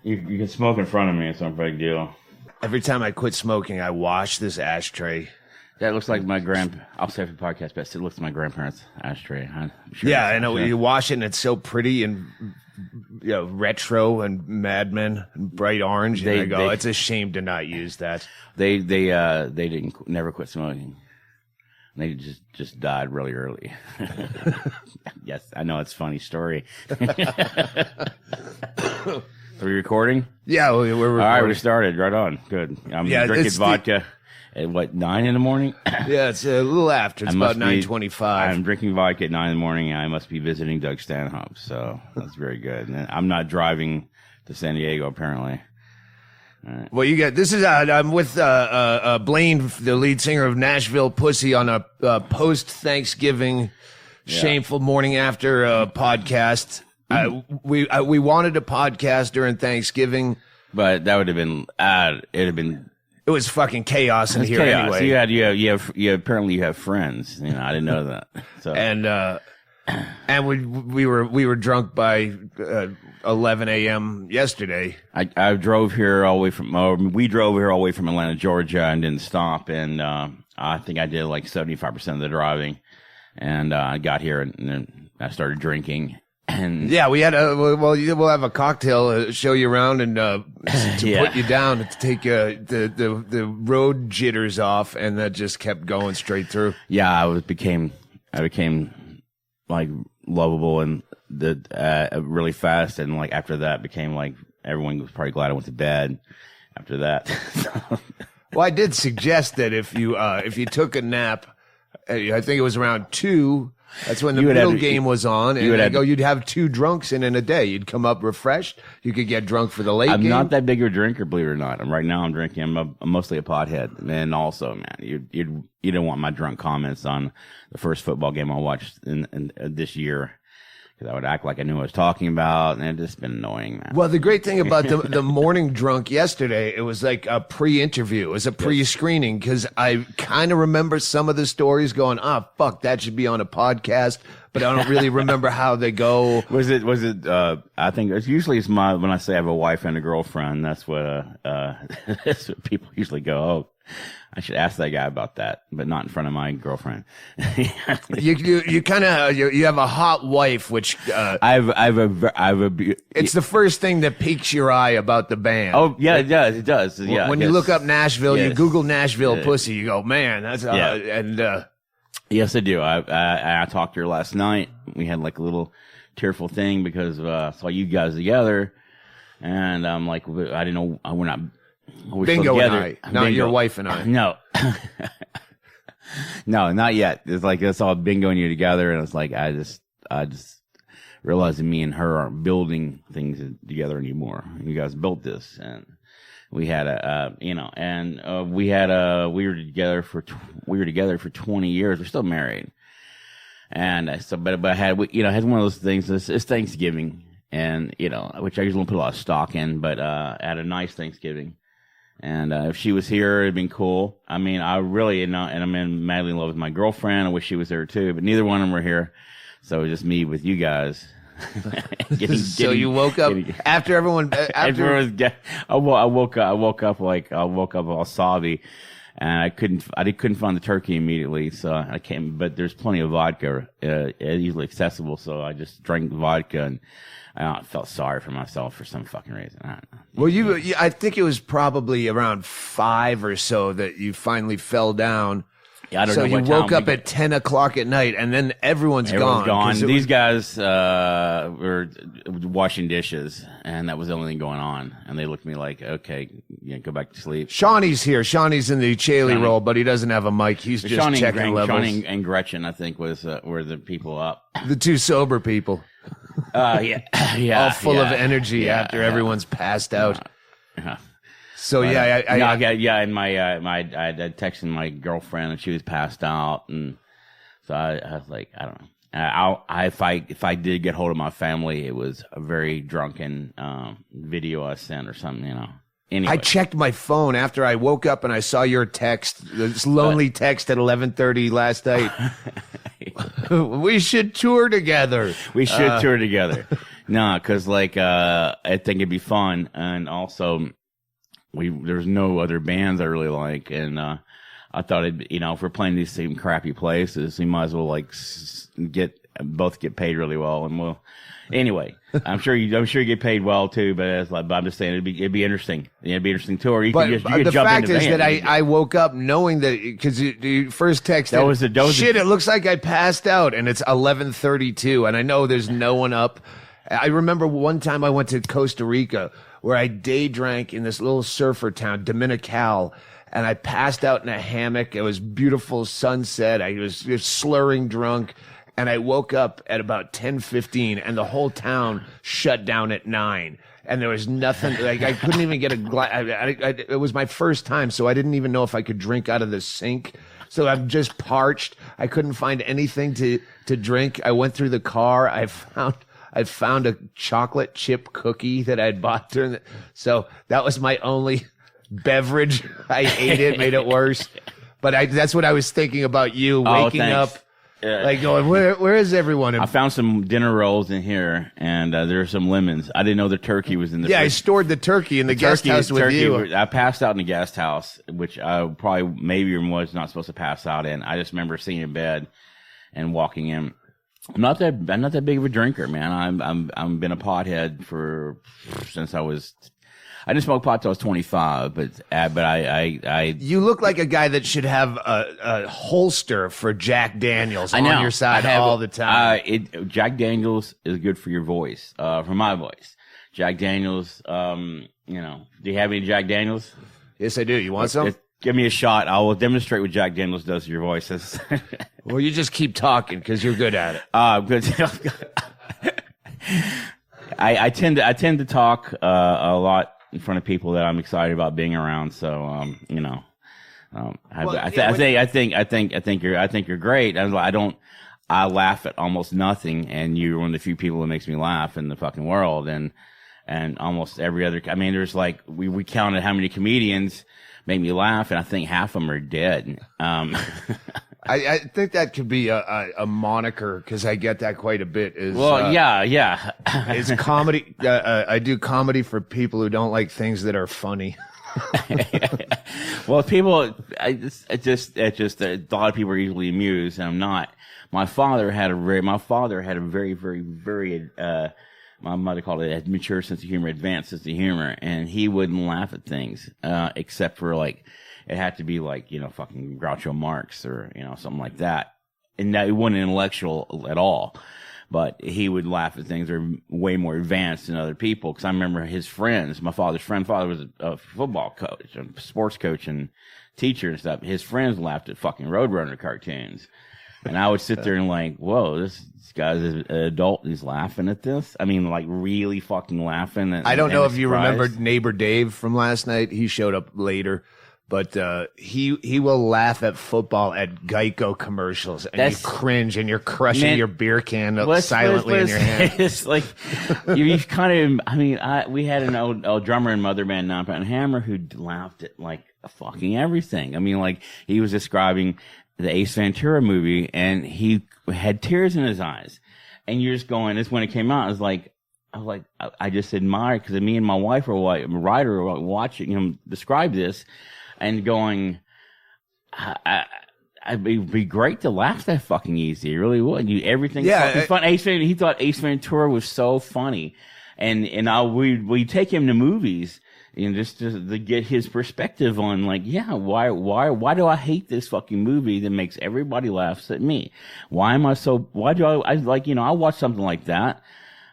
You can smoke in front of me. It's no big deal. Every time I quit smoking, I wash this ashtray. That looks like my I'll say for the podcast, but it looks like my grandparents' ashtray. Sure I know. You wash it, and it's so pretty and retro and Mad Men and bright orange. And I go, it's a shame to not use that. They never quit smoking. They just died really early. Yes, I know, it's a funny story. Are we recording? Yeah, we're recording. All right, we started. Right on. Good. I'm drinking vodka at 9 in the morning? Yeah, it's a little after. It's about 9:25. I'm drinking vodka at 9 in the morning, and I must be visiting Doug Stanhope. So that's very good. And I'm not driving to San Diego, apparently. Right. Well, I'm with Blaine, the lead singer of Nashville Pussy, on a post-Thanksgiving shameful morning after podcast. We wanted a podcast during Thanksgiving, but that would have been it was fucking chaos in here chaos. anyway. You apparently you have friends. I didn't know that. So and we were drunk by 11 a.m. yesterday. I drove here all the way from we drove here all the way from Atlanta, Georgia, and didn't stop. And I think I did like 75% of the driving. And I got here and then I started drinking. And yeah, we had we'll have a cocktail, show you around, and to put you down, to take the road jitters off, and that just kept going straight through. Yeah, I became like lovable and really fast, and like after that became like everyone was probably glad I went to bed after that. Well, I did suggest that if you took a nap, I think it was around 2. That's when the middle game was on, and you'd have 2 drunks in a day. You'd come up refreshed. You could get drunk for the late game. I'm not that big of a drinker, believe it or not. Right now I'm drinking. I'm mostly a pothead. And also, man, you don't want my drunk comments on the first football game I watched in this year. Because I would act like I knew what I was talking about, and it's just been annoying, man. Well, the great thing about the morning drunk yesterday, it was like a pre-interview. It was a pre-screening, because I kind of remember some of the stories going, fuck, that should be on a podcast, but I don't really remember how they go. Was it, I think it's usually when I say I have a wife and a girlfriend, that's what people usually go, oh, I should ask that guy about that, but not in front of my girlfriend. You kind of you have a hot wife, which it's the first thing that piques your eye about the band. Oh yeah, it does. Yeah. When you look up Nashville, you Google Nashville Pussy, you go, man, that's yes, I do. I talked to her last night. We had like a little tearful thing because I saw you guys together, and I'm like, I didn't know we're not. Bingo and I, not your wife and I. No. No, not yet. It's like, it's all Bingo and you together. And it's like, I just realized that me and her aren't building things together anymore. You guys built this, and we had we were together for 20 years. We're still married. And but I had one of those things. It's Thanksgiving, and, which I usually don't put a lot of stock in, but, I had a nice Thanksgiving. And if she was here, it'd been cool. I mean, I really, and I'm madly in love with my girlfriend. I wish she was there too, but neither one of them were here. So it was just me with you guys. So you woke up after everyone. I woke up all sobby, and I couldn't find the turkey immediately. So I came, but there's plenty of vodka, easily accessible. So I just drank the vodka, and I felt sorry for myself for some fucking reason. I don't know. Well, I think it was probably around 5 or so that you finally fell down. Yeah, I don't know. So you woke up at 10 o'clock at night, and then everyone's gone. These guys were washing dishes, and that was the only thing going on. And they looked at me like, okay, go back to sleep. Shawnee's here. Shawnee's in the Chaille role, but he doesn't have a mic. He's just checking levels. Shawnee and Gretchen, I think, were the people up. The 2 sober people. Yeah. All full of energy after everyone's passed out. So and I texted my girlfriend, and she was passed out, and so I was like, I don't know. If I did get hold of my family, it was a very drunken video I sent or something, Anyway. I checked my phone after I woke up and I saw your text, this lonely text at 11:30 last night. We should tour together. We should tour together. No, because like I think it'd be fun, and also there's no other bands I really like, and I thought if we're playing these same crappy places, we might as well like both get paid really well, and we'll. Anyway, I'm sure you get paid well too, but I'm just saying it'd be interesting. It'd be an interesting tour. You could the jump fact into is band. that I woke up knowing that because you first texted, it looks like I passed out, and it's 11:32, and I know there's no one up. I remember one time I went to Costa Rica where I day drank in this little surfer town, Dominical, and I passed out in a hammock. It was beautiful sunset. I was slurring drunk. And I woke up at about 10:15, and the whole town shut down at 9. And there was nothing. Like I couldn't even get a glass. It was my first time, so I didn't even know if I could drink out of the sink. So I'm just parched. I couldn't find anything to drink. I went through the car. I found a chocolate chip cookie that I'd bought during the. So that was my only beverage. I ate it, made it worse. But that's what I was thinking about you waking up. Like going, where is everyone? I found some dinner rolls in here, and there are some lemons. I didn't know the turkey was in the fridge. I stored the turkey in the guest house with you. I passed out in the guest house, which I probably maybe was not supposed to pass out in. I just remember sitting in bed and walking in. I'm not that big of a drinker, man. I'm been a pothead since I didn't smoke pot till I was 25, but I. You look like a guy that should have a holster for Jack Daniels on your side all the time. Jack Daniels is good for your voice, for my voice. Jack Daniels, do you have any Jack Daniels? Yes, I do. You want some? Give me a shot. I will demonstrate what Jack Daniels does to your voice. Well, you just keep talking because you're good at it. Good. I tend to talk a lot in front of people that I'm excited about being around. So, I think you're great. I laugh at almost nothing, and you're one of the few people that makes me laugh in the fucking world. And almost every other, there's like, we counted how many comedians make me laugh, and I think half of them are dead. I think that could be a moniker because I get that quite a bit. Yeah. It's comedy. I do comedy for people who don't like things that are funny. Well, people, it's just a lot of people are easily amused, and I'm not. My father had a very, very, very, my mother called it a mature sense of humor, advanced sense of humor, and he wouldn't laugh at things, except for like, it had to be like, fucking Groucho Marx or, something like that. And that, it wasn't intellectual at all, but he would laugh at things that are way more advanced than other people. Cause I remember his friends, my father was a football coach, a sports coach and teacher and stuff. His friends laughed at fucking Roadrunner cartoons. And I would sit there and like, whoa, this guy's an adult and he's laughing at this. Like really fucking laughing. I don't know if you remember Neighbor Dave from last night. He showed up later. But he will laugh at football at Geico commercials, and you cringe, and you're crushing your beer can silently in your hand. It's like you've kind of. We had an old drummer in Mother Band Non-Pound Hammer who laughed at like fucking everything. Like he was describing the Ace Ventura movie, and he had tears in his eyes, and you're just going. This when it came out, I just admired because me and my wife were watching him describe this. And going, it'd be great to laugh that fucking easy. It really would. Everything's fucking fun. He thought Ace Ventura was so funny, and we take him to movies, just to get his perspective on why do I hate this fucking movie that makes everybody laughs at me? Why do I watch something like that?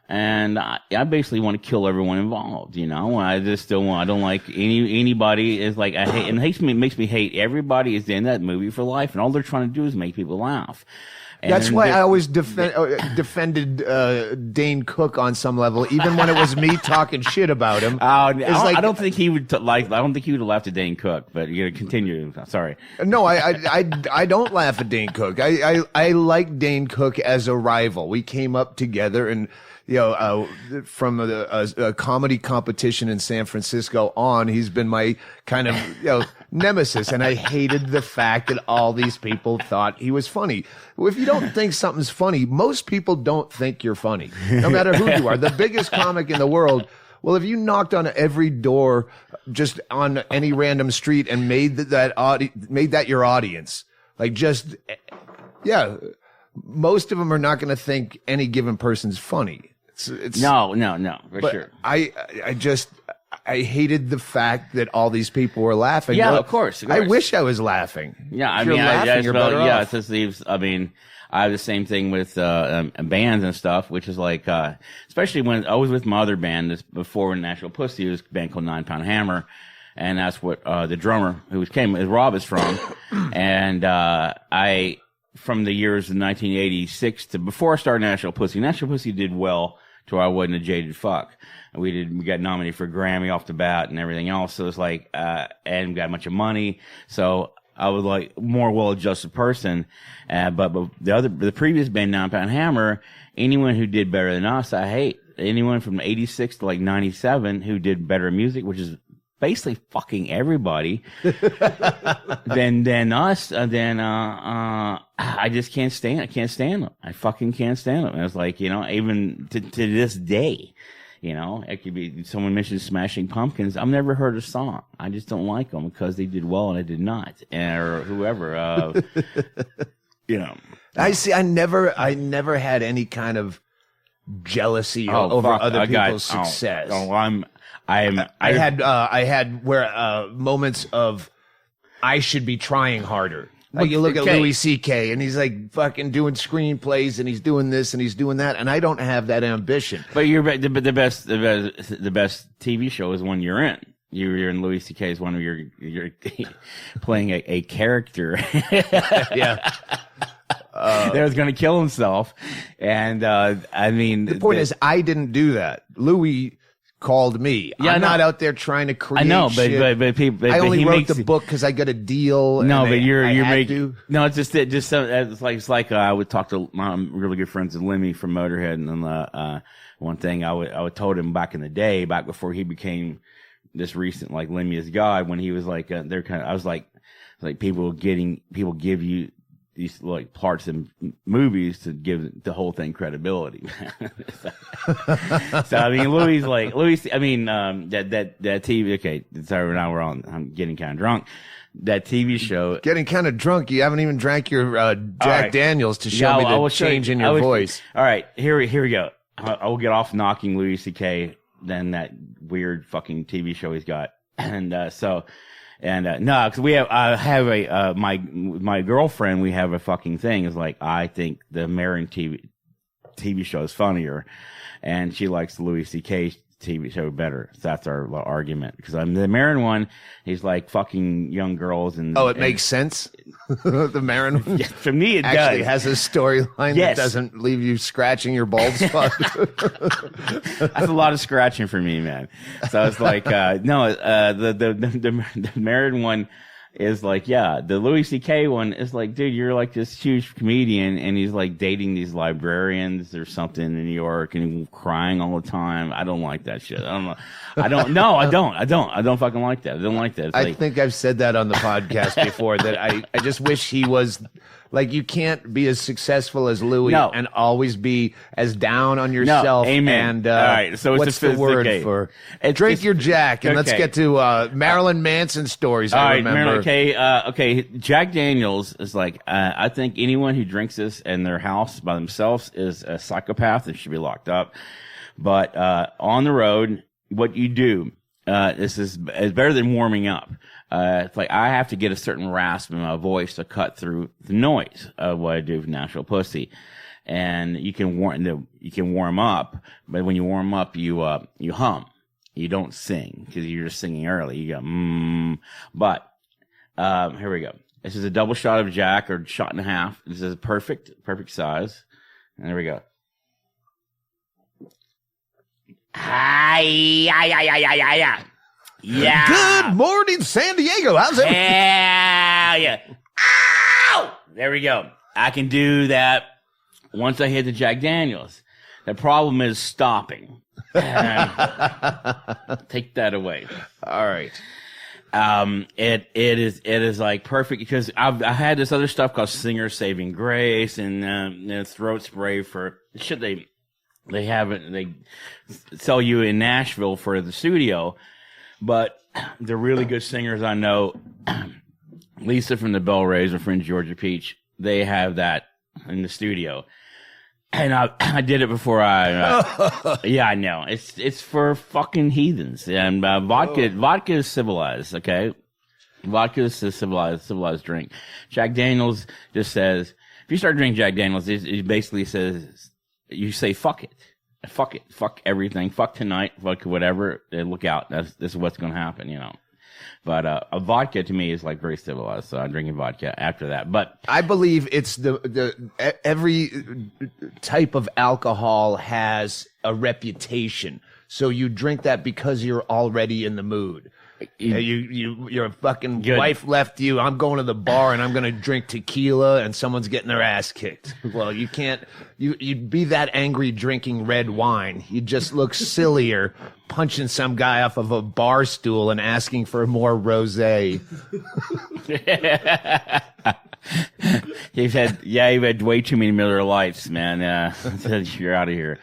And I basically want to kill everyone involved, I just I don't like anybody is like, I hate, and it makes me hate everybody is in that movie for life, and all they're trying to do is make people laugh. And that's why I always defended Dane Cook on some level, even when it was me talking shit about him. I don't think he would have laughed at Dane Cook, but you gotta continue. Sorry. No, I don't laugh at Dane Cook. I like Dane Cook as a rival. We came up together and, from a comedy competition in San Francisco on, he's been my kind of, nemesis, and I hated the fact that all these people thought he was funny. If you don't think something's funny, most people don't think you're funny, no matter who you are. The biggest comic in the world. Well, if you knocked on every door just on any random street and made that your audience, like just, yeah, most of them are not going to think any given person's funny. It's No, for sure. I hated the fact that all these people were laughing. Yeah, Well, of course. I wish I was laughing. Yeah, I If mean, you're laughing, you're better yeah, off. it just leaves. I mean, I have the same thing with bands and stuff, which is like, especially when I was with my other band this, before Nashville Pussy, it was a band called 9 Pound Hammer, and that's what the drummer Rob is from, and I from the years of 1986 to before I started Nashville Pussy did well to where I wasn't a jaded fuck. We got nominated for a Grammy off the bat and everything else. So it's like, and we got a bunch of money. So I was like more well-adjusted person. But the previous band, 9 Pound Hammer, anyone who did better than us, I hate. Anyone from 86 to like 97 who did better music, which is basically fucking everybody, than us, I just can't stand them. I fucking can't stand them. And it's like, even to this day, it could be someone mentioned Smashing Pumpkins. I've never heard a song. I just don't like them because they did well and I did not, or whoever. I see. I never had any kind of jealousy over other people's success. I had moments of I should be trying harder. Like you look at Louis C.K. and he's like fucking doing screenplays and he's doing this and he's doing that, and I don't have that ambition. But the best TV show is one you're in. You're in Louis C.K.'s one where you're playing a character. Yeah. That was going to kill himself, and I mean, the point is, I didn't do that. Louis called me. Yeah, I'm not out there trying to create. I know, shit. but people. I only wrote the book because I got a deal. No, but you're making. No, it's it's like I would talk to my really good friends Lemmy from Motorhead, and then one thing I would told him back in the day, back before he became this recent like Lemmy is God, when he was like they're kind of, I was like people give you these like parts in movies to give the whole thing credibility. So I mean, Louis, I mean, that TV. Okay, sorry, now I'm getting kind of drunk. That TV show. Getting kind of drunk. You haven't even drank your Jack Daniels to show me the change in your voice. All right, here we go. I will get off knocking Louis C.K. than that weird fucking TV show he's got, and no, because I have my girlfriend, we have a fucking thing. Is like, I think the Marin TV show is funnier, and she likes the Louis C.K. TV show better. So that's our argument. Because the Marin one, he's like fucking young girls, and it makes sense. The Marin one, yeah, for me, it actually does. has a storyline that doesn't leave you scratching your bald spot. That's a lot of scratching for me, man. So it's like, the Marin one is like, yeah, the Louis C.K. one is like, dude, you're like this huge comedian, and he's like dating these librarians or something in New York, and he's crying all the time. I don't like that shit. I don't fucking like that. I don't like that. I think I've said that on the podcast before, that I just wish he was like, you can't be as successful as Louis and always be as down on yourself. No, amen. And all right, so what's the word for drink your Jack? And let's get to Marilyn Manson stories. All I right, remember. okay. Jack Daniels is like, I think anyone who drinks this in their house by themselves is a psychopath and should be locked up. But on the road, what you do, this is better than warming up. It's like I have to get a certain rasp in my voice to cut through the noise of what I do with Nashville Pussy. And you can warm up, but when you warm up, you hum. You don't sing because you're just singing early. You go, But here we go. This is a double shot of Jack, or shot and a half. This is perfect size. And there we go. Hi. Yeah. Good morning, San Diego. How's it? Yeah. Ow! There we go. I can do that once I hit the Jack Daniels. The problem is stopping. Take that away. All right. It is like perfect because I had this other stuff called Singer Saving Grace and throat spray for shit they have it, they sell you in Nashville for the studio, but the really good singers I know, Lisa from the Bell Rays, her friend Georgia Peach, they have that in the studio. And I did it before yeah, I know. It's for fucking heathens. And vodka is civilized, okay? Vodka is a civilized drink. Jack Daniels just says, if you start drinking Jack Daniels, it basically says, you say fuck it. Fuck it. Fuck everything. Fuck tonight. Fuck whatever. Look out. This is what's going to happen, you know. But a vodka to me is like very civilized, so I'm drinking vodka after that. But I believe it's every type of alcohol has a reputation. So you drink that because you're already in the mood. Your fucking wife left you. I'm going to the bar and I'm going to drink tequila and someone's getting their ass kicked. Well, you can't. You'd be that angry drinking red wine. You just look sillier punching some guy off of a bar stool and asking for more rosé. You've had way too many Miller Lights, man. You're out of here.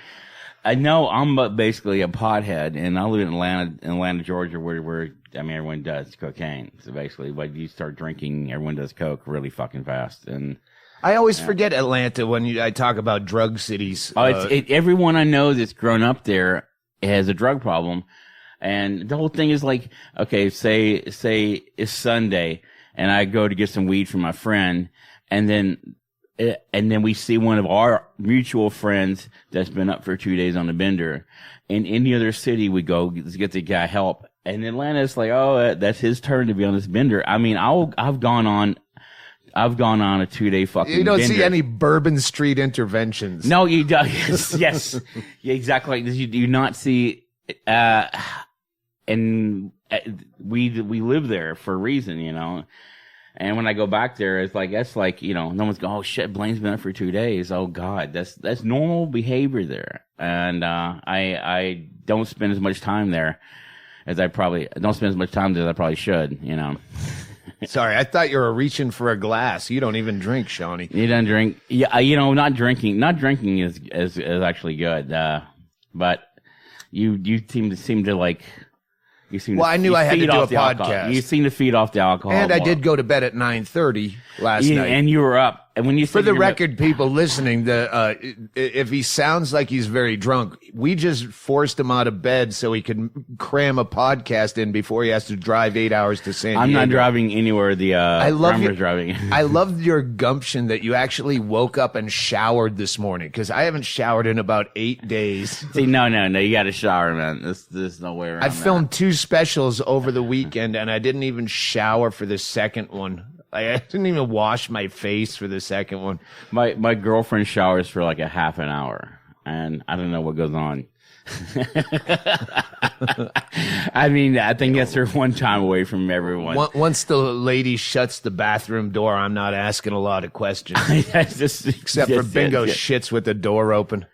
I know I'm basically a pothead, and I live in Atlanta, Georgia, where everyone does cocaine. So basically, when you start drinking, everyone does coke really fucking fast. And I always forget Atlanta when I talk about drug cities. Everyone I know that's grown up there has a drug problem, and the whole thing is like, okay, say it's Sunday, and I go to get some weed from my friend, and then we see one of our mutual friends that's been up for 2 days on the bender. In any other city, we go to get the guy help. And in Atlanta, it's like, oh, that's his turn to be on this bender. I mean, I've gone on a 2-day fucking bender. You don't see any Bourbon Street interventions. No, you don't. Yes. Yeah, exactly like this. You do not see, and we live there for a reason, you know. And when I go back there, it's like, that's like, you know, no one's going, oh shit, Blaine's been up for 2 days. Oh God, that's normal behavior there. And, I don't spend as much time there as I probably should, you know. Sorry, I thought you were reaching for a glass. You don't even drink, Shawnee. You don't drink? Yeah, you know, not drinking is actually good. But you seem to like, I knew I had to do a podcast. You seem to feed off the alcohol. And I did go to bed at 9:30 last night. And you were up. And when you for the record, people listening, if he sounds like he's very drunk, we just forced him out of bed so he could cram a podcast in before he has to drive 8 hours to San Diego. I'm not driving anywhere. Drummer's driving. I loved your gumption that you actually woke up and showered this morning, because I haven't showered in about 8 days. See, no, you got to shower, man. There's no way around. I filmed 2 specials over the weekend, and I didn't even shower for the second one. I didn't even wash my face for the second one. My girlfriend showers for like a half an hour, and I don't know what goes on. I mean, I think that's her one time away from everyone. Once the lady shuts the bathroom door, I'm not asking a lot of questions. Except for Bingo shits with the door open.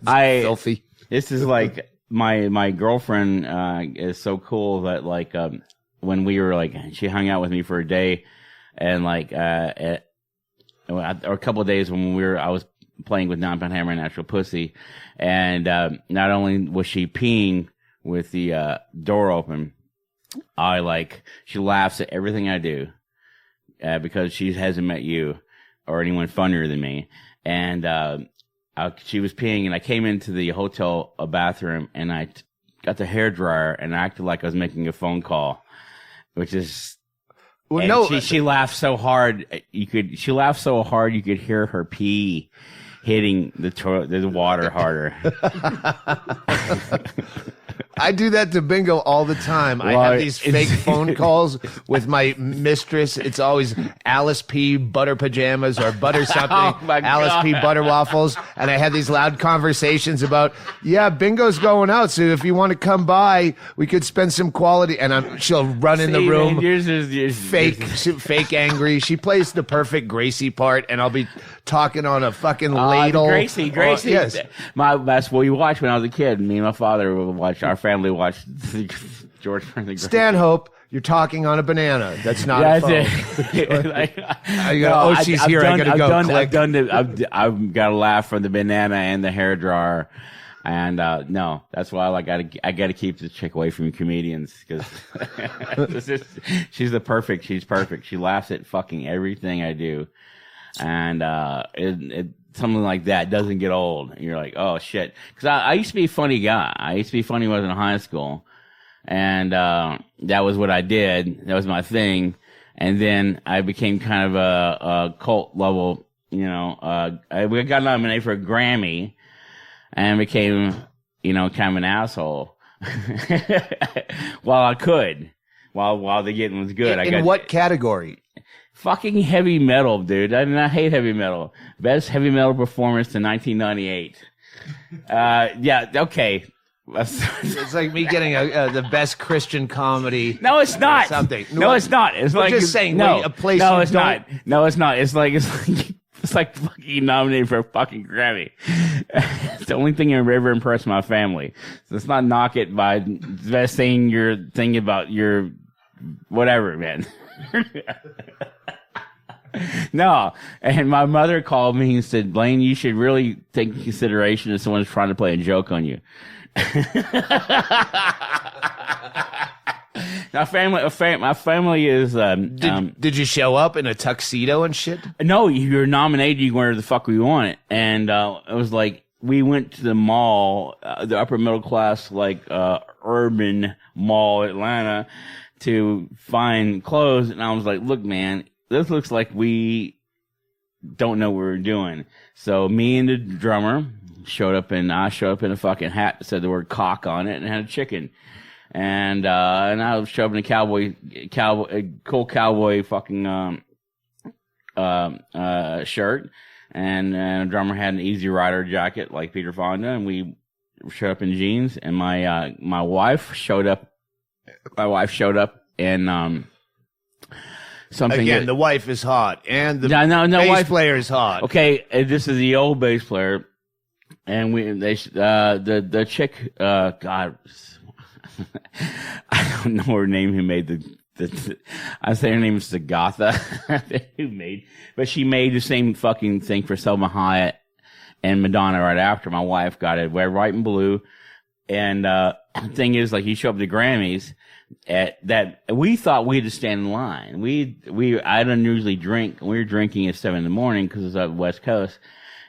Filthy. This is like my girlfriend is so cool that like when we were like, she hung out with me for a day, and like or a couple of days when I was playing with 9-Pound Hammer and Nashville Pussy, and not only was she peeing with the door open, she laughs at everything I do because she hasn't met you or anyone funnier than me, and she was peeing, and I came into the hotel bathroom, and I got the hairdryer and I acted like I was making a phone call, which is. Well, no, she laughed so hard you could hear her pee hitting the water harder. I do that to Bingo all the time. I have these fake phone calls with my mistress. It's always Alice P. Butter Pajamas or Butter something. Alice P. Butter Waffles. And I have these loud conversations about, Bingo's going out, so if you want to come by, we could spend some quality. And she'll run in the room, fake angry. She plays the perfect Gracie part, and I'll be talking on a fucking ladle. Gracie. Yes. That's what we watched when I was a kid. Me and my father would watch. Our family watched George. Stanhope, You're talking on a banana. That's not a phone. She's here. I gotta go. I've got to laugh from the banana and the hair dryer. And no, that's why I gotta keep the chick away from comedians because she's perfect. She laughs at fucking everything I do, and something like that doesn't get old. And you're like, oh shit, because I used to be a funny guy. I used to be funny when I was in high school, and that was what I did. That was my thing. And then I became kind of a cult level. We got nominated for a Grammy. And became, kind of an asshole. While the getting was good. In what category? Fucking heavy metal, dude. I hate heavy metal. Best heavy metal performance in 1998. Yeah, okay. It's like me getting the best Christian comedy. No, it's not. Something. No, it's not. It's like just saying. No, a place. No, it's not. No, it's not. It's like fucking nominated for a fucking Grammy. It's the only thing I ever impressed my family. So let's not knock it by saying your thing about your whatever, man. No. And my mother called me and said, Blaine, you should really take into consideration if someone's trying to play a joke on you. My family is. Did you show up in a tuxedo and shit? No, you're nominated. You can wear the fuck we want. And it was like we went to the mall, the upper middle class, urban mall, Atlanta, to find clothes. And I was like, look, man, this looks like we don't know what we're doing. So me and the drummer showed up in a fucking hat that said the word cock on it and had a chicken. And I was shoving a cool cowboy fucking, shirt. And the drummer had an Easy Rider jacket like Peter Fonda. And we showed up in jeans. And my wife showed up. My wife showed up in, something. Again, the wife is hot. And the bass player is hot. Okay. This is the old bass player. And the chick, God, I don't know her name who made I say her name is Sagatha, but she made the same fucking thing for Selma Hayek and Madonna right after. My wife got it, Red, White, and Blue. And, the thing is, you show up to Grammys that we thought we had to stand in line. I don't usually drink. We were drinking at 7 a.m. because it's up West Coast.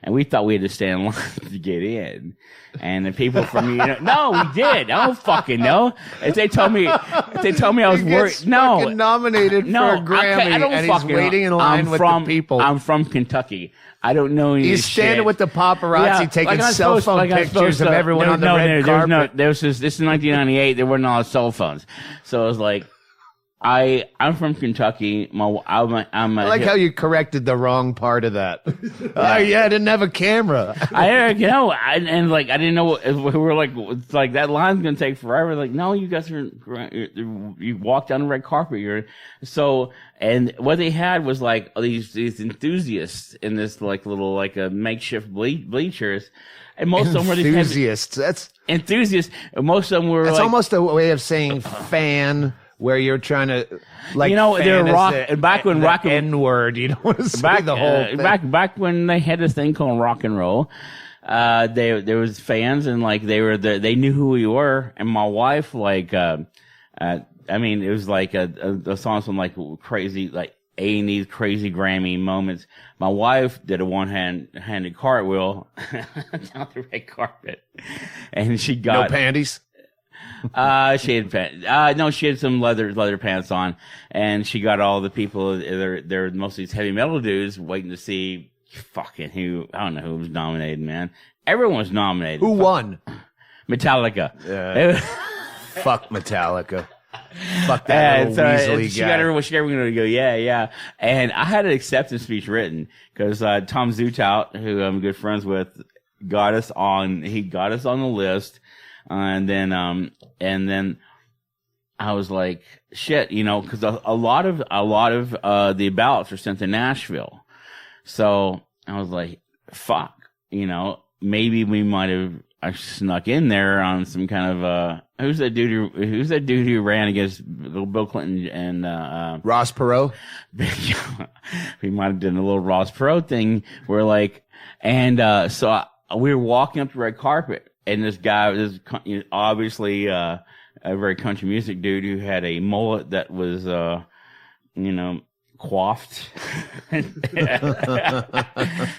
And we thought we had to stand in line to get in. And the people from no, we did. I don't fucking know. If they told me I was worried, no, nominated for a Grammy, I don't and he's waiting in line with the people. I'm from Kentucky. I don't know any. He's standing with the paparazzi taking cell phone pictures of everyone on the red carpet. This is 1998. There weren't all cell phones, so it was like. I'm from Kentucky. I like how you corrected the wrong part of that. I didn't have a camera. I didn't know. We were like, it's like that line's gonna take forever. Like, no, you guys you walk down the red carpet. And what they had was these enthusiasts in this little makeshift bleachers. And most of them were enthusiasts. That's enthusiasts. Most of them were. That's almost a way of saying fan. Where you're trying to, they're rock. Back when rock N-word, you don't want to say the whole thing. Back when they had this thing called rock and roll, there was fans and they knew who we were. And my wife, it was a song from crazy A&E's crazy Grammy moments. My wife did a one-handed cartwheel down the red carpet, and she got no panties. She had pants. She had some leather pants on, and she got all the people. They're mostly these heavy metal dudes waiting to see fucking who. I don't know who was nominated, man. Everyone was nominated. Who won? Metallica. Fuck Metallica. Fuck that little weaselly guy. She got everyone to go, yeah. And I had an acceptance speech written because Tom Zutaut, who I'm good friends with, got us on the list. And then I was like, shit, cause a lot of the ballots are sent to Nashville. So I was like, fuck, maybe we might have snuck in there on some kind of Who's that dude who ran against Bill Clinton and Ross Perot? We might have done a little Ross Perot thing where like, and so we were walking up the red carpet, and this guy, obviously a very country music dude who had a mullet that was coiffed.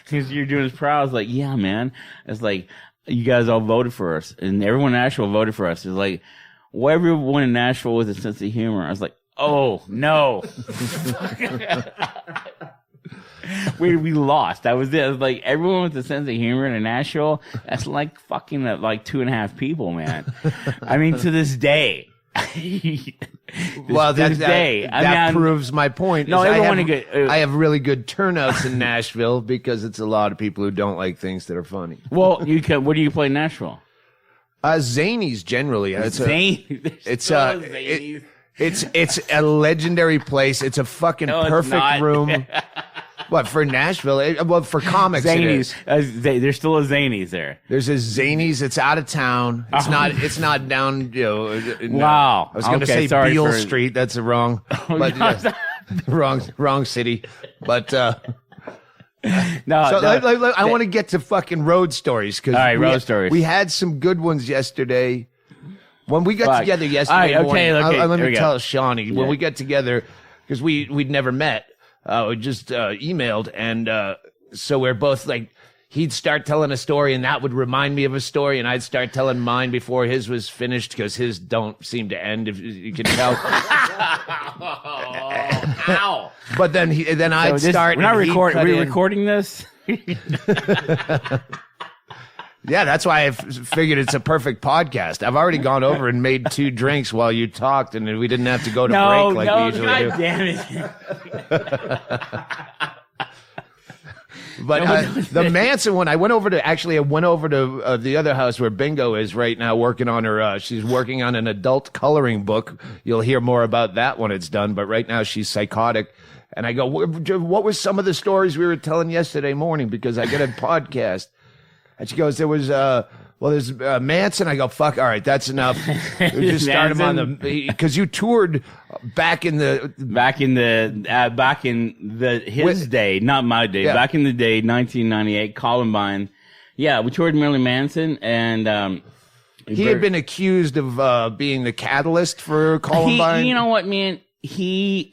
Because you're doing his proud. I was like, yeah, man. It's like, you guys all voted for us, and everyone in Nashville voted for us. It's like, well, everyone in Nashville with a sense of humor. I was like, oh no. we lost. That was it. It was like everyone with a sense of humor in Nashville. That's like fucking like 2.5 people, man. I mean, to this day. That proves my point. No, I have really good turnouts in Nashville because it's a lot of people who don't like things that are funny. Well, what do you play in Nashville? Zanies generally. It's a legendary place. It's a fucking perfect room. What, for Nashville? Well, for comics, Zanies. There's still a Zanies there. There's a Zanies. It's out of town. It's not down. Wow. I was going to say Beale Street. That's the wrong. But wrong city. But I want to get to fucking road stories because stories. We had some good ones yesterday. When we got together yesterday morning, let me tell Shawnee when we got together because we'd never met. We just emailed, and so we're both like, he'd start telling a story, and that would remind me of a story, and I'd start telling mine before his was finished because his don't seem to end, if you can tell. Ow! But then I'd start. We're not recording. Are we recording this? Yeah, that's why I figured it's a perfect podcast. I've already gone over and made 2 drinks while you talked, and we didn't have to go to break like we usually do. Damn it. But the Manson one, I went over to the other house where Bingo is right now working on her. She's working on an adult coloring book. You'll hear more about that when it's done. But right now she's psychotic. And I go, what were some of the stories we were telling yesterday morning? Because I get a podcast. And she goes, there's Manson. I go, fuck, all right, that's enough. We just start him on because you toured back in his day, not my day, back in the day, 1998, Columbine. Yeah, we toured Marilyn Manson, and he had been accused of being the catalyst for Columbine. You know what, man? He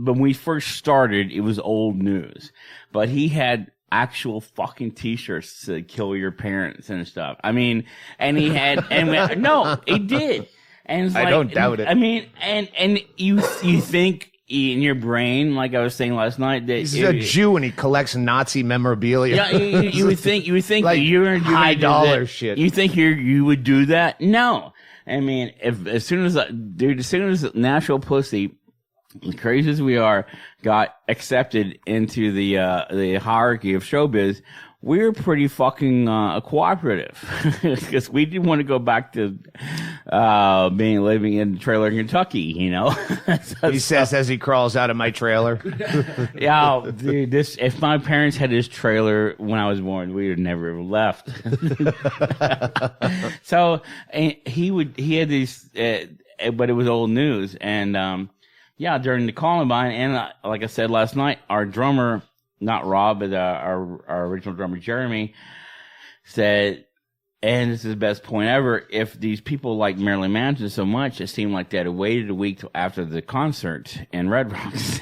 when we first started, it was old news, but he had actual fucking t-shirts to kill your parents and stuff. I mean, and he had, no, he did. And it's I don't doubt it. I mean, and you think in your brain, like I was saying last night, that he's a Jew and he collects Nazi memorabilia. Yeah, you would think like you're high dollar shit. You think you would do that? No. I mean, as soon as Nashville Pussy, as crazy as we are, got accepted into the hierarchy of showbiz, we were pretty fucking cooperative because we didn't want to go back to living in a trailer in Kentucky, you know. He says as he crawls out of my trailer. Yeah, dude, if my parents had this trailer when I was born, we would never have left. So he had these, but it was old news, and yeah, during the Columbine, and like I said last night, our drummer, not Rob, but our original drummer, Jeremy, said, and this is the best point ever, if these people like Marilyn Manson so much, it seemed like they had waited a week till after the concert in Red Rocks.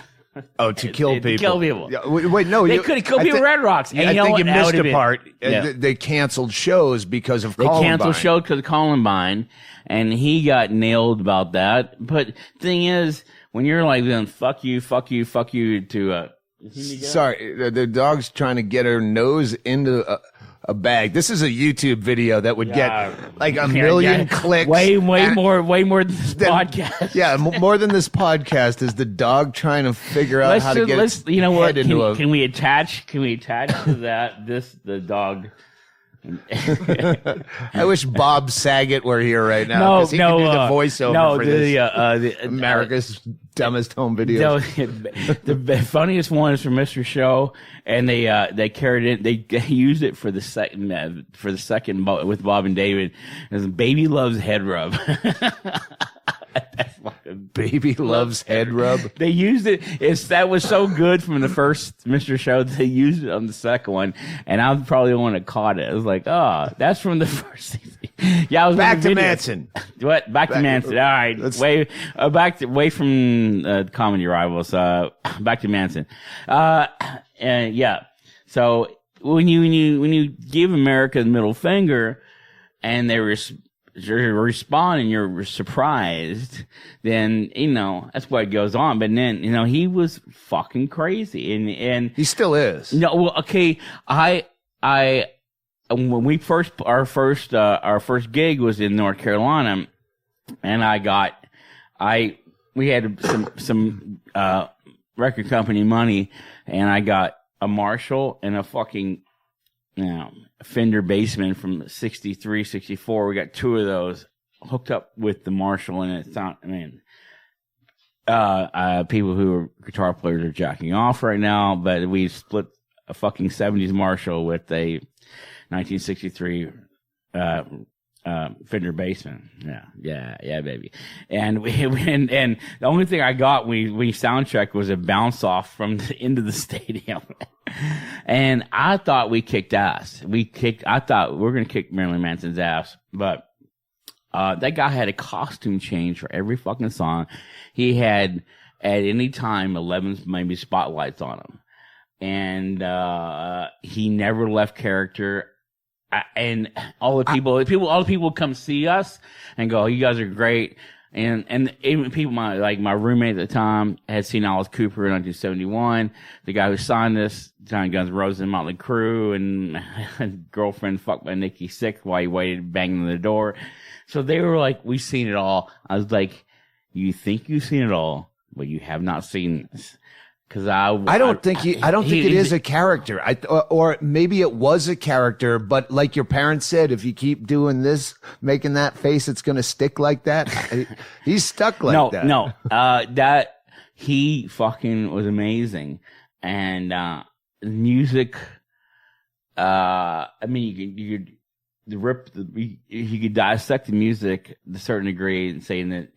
Oh, to kill people. To kill people. Yeah, wait, no. They could have killed people in Red Rocks. And I think you missed a been part. Yeah. They canceled shows because of Columbine. They canceled shows because of Columbine, and he got nailed about that. But the thing is, when you're like, then fuck you to, sorry, the dog's trying to get her nose into a bag. This is a YouTube video that would get like a million clicks. Way more than this podcast. Yeah, more than this podcast is the dog trying to figure out how to get its you know what? Head into can we attach to that the dog? I wish Bob Saget were here right now. He can do the voiceover for this. America's dumbest home video. The funniest one is from Mr. Show, and they carried it. They used it for the second with Bob and David. As Baby Loves Head Rub. Baby Loves Head Rub. They used it. That was so good from the first Mr. Show. They used it on the second one, and I'm probably the one that caught it. I was like, oh, that's from the first season. Yeah, I was back to Manson. What? Back to Manson. All right, away from comedy rivals. Back to Manson. And yeah. So when you give America the middle finger, and they respond and you're surprised, then that's what goes on. But then he was fucking crazy, and he still is. No, well, okay. When we our first gig was in North Carolina, and we had some record company money, and I got a Marshall and a fucking Fender Bassman from 63, 64. We got two of those hooked up with the Marshall, and it sound. I mean, people who are guitar players are jacking off right now, but we split a fucking 70s Marshall with a 1963 Fender Bassman. Yeah, baby. And and the only thing I got when we sound checked was a bounce off from the end of the stadium. And I thought we kicked ass. I thought we were going to kick Marilyn Manson's ass, but that guy had a costume change for every fucking song. He had at any time 11 maybe spotlights on him, and he never left character. And all the people would come see us and go, "You guys are great." And even people, my roommate at the time had seen Alice Cooper in 1971. The guy who signed this, John Guns N' Roses and Motley Crue, and girlfriend fucked by Nikki Sixx while he waited banging on the door. So they were like, "We've seen it all." I was like, "You think you've seen it all, but you have not seen this." Because I don't think it is a character. Or maybe it was a character, but like your parents said, if you keep doing this, making that face, it's going to stick like that. He's stuck like that. No, that he fucking was amazing, and music. I mean, you could dissect the music to a certain degree and saying that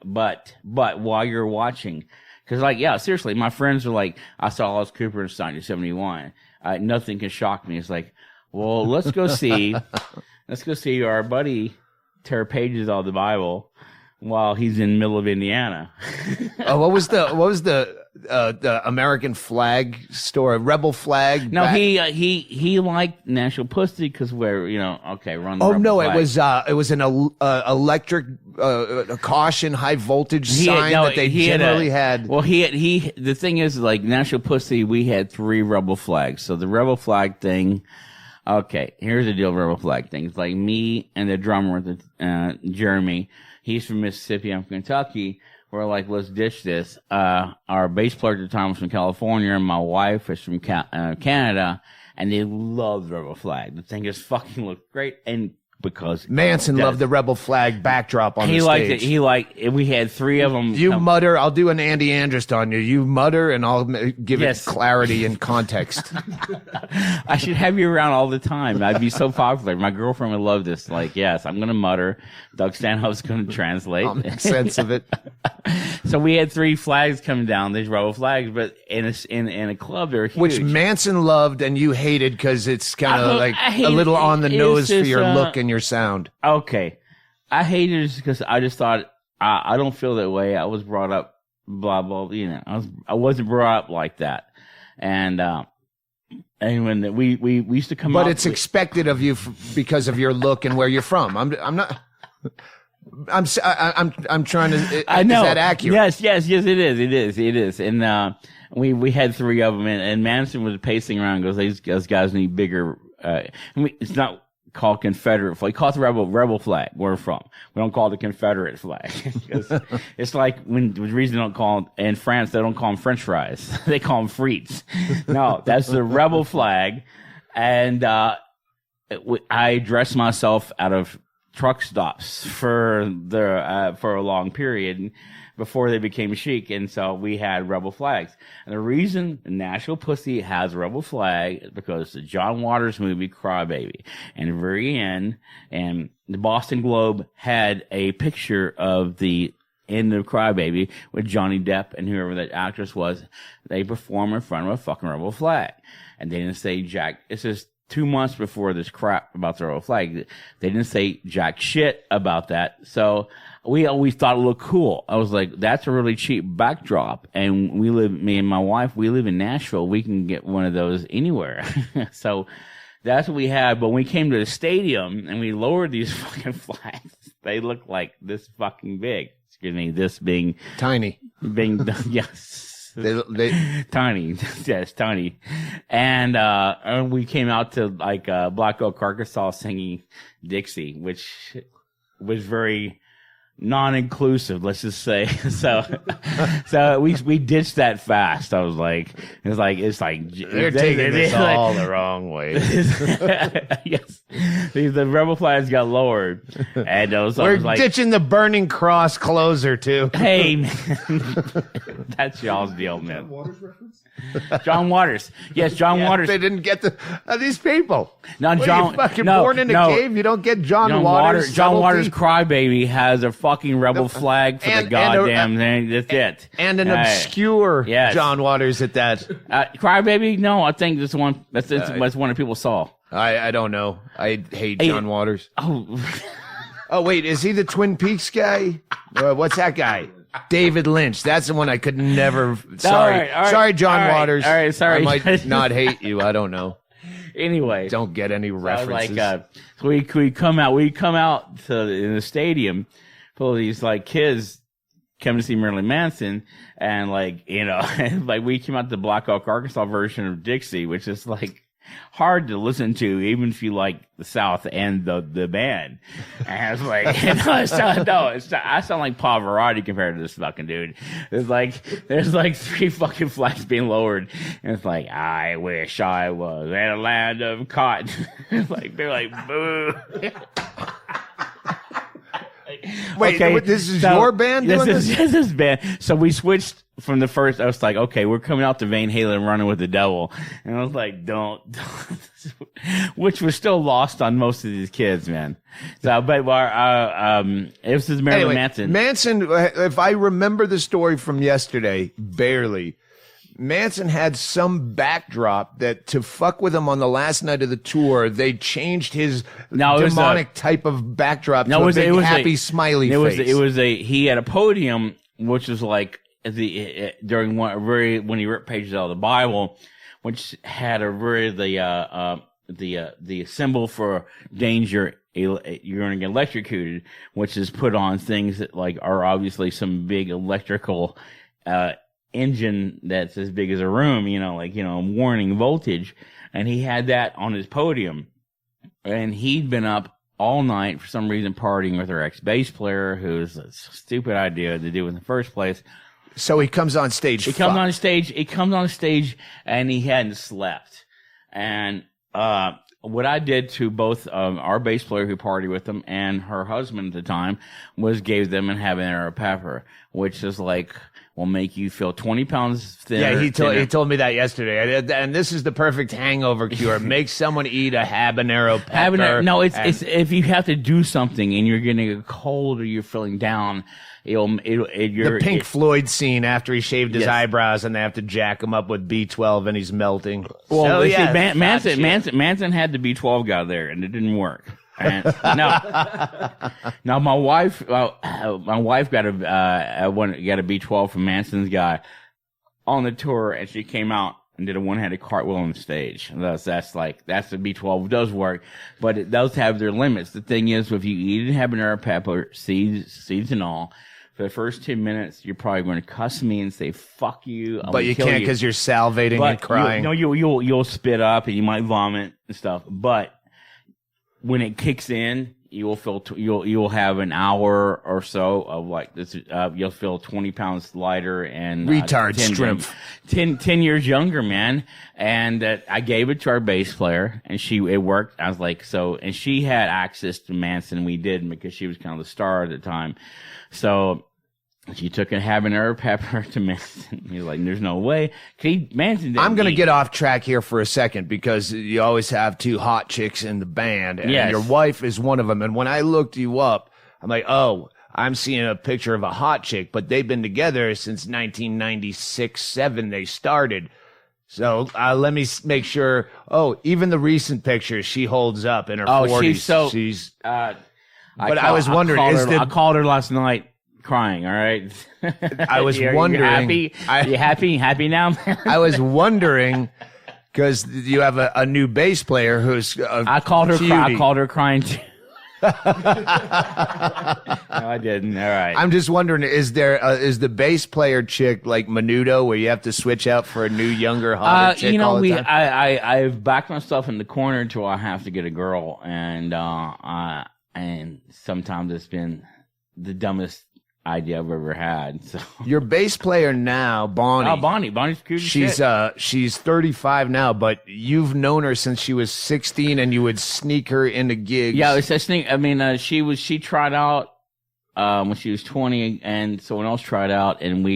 but while you're watching. Because, seriously, my friends are like, I saw Alice Cooper in 1971. Nothing can shock me. It's like, well, let's go see our buddy tear pages out of the Bible while he's in the middle of Indiana. What was the American flag store, Rebel flag? No, he liked Nashville Pussy because we're run. The Rebel flag. It was an electric caution high voltage sign that they generally had. Well, the thing is, like Nashville Pussy, we had 3 Rebel flags. So the Rebel flag thing. Okay, here's the deal. Rebel flag thing. It's like me and the drummer, Jeremy. He's from Mississippi. I'm from Kentucky. We're like, let's ditch this. Our bass player at the time was from California, and my wife is from Canada, and they love the Rebel flag. The thing just fucking looked great, and because Manson loved the Rebel flag backdrop on the stage. He liked it. We had 3 of them. You mutter. I'll do an Andy Andrist on you. You mutter, and I'll give it clarity and context. I should have you around all the time. I'd be so popular. My girlfriend would love this. Like, yes, I'm going to mutter. Doug Stanhope's going to translate. I'll make sense of it. So we had 3 flags coming down, these Rebel flags, but in a club, they're huge. Which Manson loved and you hated because it's kind of like a little on the nose for your look and your sound. Okay. I hated it because I just thought, I don't feel that way. I was brought up, blah, blah, I wasn't brought up like that. And when we used to come But it's expected of you because of your look and where you're from. I'm trying to. I know. Is that accurate? Yes, it is. And we had 3 of them, and Manson was pacing around. And goes, these guys need bigger. It's not called Confederate flag. Call it the rebel flag. Where we're from. We don't call it the Confederate flag. It's like the reason they don't call it in France. They don't call them French fries. They call them frites. No, that's the rebel flag, and I dressed myself out of truck stops for a long period before they became chic, and so we had rebel flags. And the reason the Nashville Pussy has a rebel flag is because the John Waters movie Crybaby, and the very end, and the Boston Globe had a picture of the end of Crybaby with Johnny Depp and whoever that actress was. They perform in front of a fucking rebel flag, and they didn't say jack. It's just 2 months before this crap about the rebel flag. They didn't say jack shit about that. So we always thought it looked cool. I was like, that's a really cheap backdrop. And me and my wife, we live in Nashville. We can get one of those anywhere. So that's what we had. But when we came to the stadium and we lowered these fucking flags, they looked like this fucking big. Excuse me, this being tiny. Yes. They tiny. Yes, tiny. And we came out to like Black Oak, Arkansas singing Dixie, which was very non-inclusive, let's just say. So we ditched that fast. I was like, it's like they're taking this all the wrong way. Yes, the rebel flags got lowered, and we're ditching the Burning Cross closer too. Hey, man, that's y'all's deal, man. Waters reference? John Waters, yes, John Waters. They didn't get these people. No, what, John. you fucking born in a cave. You don't get John Waters. John Waters' Crybaby has a fucking rebel flag for the goddamn thing. That's it. And an obscure John Waters at that. Crybaby? No, I think this one. That's one that people saw. I don't know. I hate John Waters. Oh wait, is he the Twin Peaks guy? What's that guy? David Lynch. That's the one I could never. Sorry, all right, sorry, John Waters. All right, sorry. I might not hate you. I don't know. Anyway, don't get any references. So we come out to in the stadium, full of these like kids coming to see Marilyn Manson, and like we came out the Black Oak, Arkansas version of Dixie, which is like hard to listen to, even if you like the South and the band. And I was like, I sound like Pavarotti compared to this fucking dude. There's like 3 fucking flags being lowered, and it's like, I wish I was in a land of cotton. Like they're like, boo. Wait, okay, this is your band doing this? This is band. So we switched from the first. I was like, okay, we're coming out to Van Halen, Running with the Devil, and I was like, don't. Which was still lost on most of these kids, man. So, but it was Marilyn Manson. Manson, if I remember the story from yesterday, barely. Manson had some backdrop that to fuck with him on the last night of the tour, they changed his demonic type of backdrop to a big happy smiley face. He had a podium, which was like during when he ripped pages out of the Bible, which had the symbol for danger. You're going to get electrocuted, which is put on things that like are obviously some big electrical engine that's as big as a room, warning voltage. And he had that on his podium, and he'd been up all night for some reason partying with our ex-bass player, who's a stupid idea to do in the first place. So he comes on stage. He comes on stage, and he hadn't slept. And what I did to both our bass player who partied with him and her husband at the time was gave them an habanero pepper, which is like will make you feel 20 pounds thinner. Yeah, he told me that yesterday. And this is the perfect hangover cure. Make someone eat a habanero pepper. No, it's if you have to do something and you're getting a cold or you're feeling down, the Pink Floyd scene after he shaved his eyebrows and they have to jack him up with B12 and he's melting. Well, Manson had the B12 guy there and it didn't work. And now my wife got a B12 from Manson's guy on the tour, and she came out and did a one-handed cartwheel on the stage. That's the B12 does work, but it does have their limits. The thing is, if you eat habanero pepper, seeds and all, for the first 10 minutes, you're probably going to cuss me and say "fuck you." But you can't because you're salivating and crying. You'll spit up and you might vomit and stuff, but when it kicks in, you will feel you'll have an hour or so of like this. You'll feel 20 pounds lighter and retard strength. 10 years younger, man. And I gave it to our bass player, and it worked. I was like, and she had access to Manson. We didn't because she was kind of the star at the time. So she took a habanero pepper to Manson. He's like, there's no way. Manson I'm going to get off track here for a second because you always have two hot chicks in the band, and your wife is one of them. And when I looked you up, I'm like, oh, I'm seeing a picture of a hot chick, but they've been together since 1996-7 they started. So let me make sure. Oh, even the recent pictures, she holds up in her 40s. I was wondering, I called her last night. Crying, all right. I was wondering. You happy now? I was wondering because you have a new bass player who's. I called her crying too. No, I didn't. All right. I'm just wondering: is the bass player chick like Menudo, where you have to switch out for a new, younger, hotter chick all the time? I've backed myself in the corner until I have to get a girl, and sometimes it's been the dumbest idea I've ever had. So your bass player now, Bonnie. Oh, Bonnie's cute. She's 35 now, but you've known her since she was 16, and you would sneak her into gigs. Yeah, it's a sneak. I mean, she tried out when she was 20, and someone else tried out, and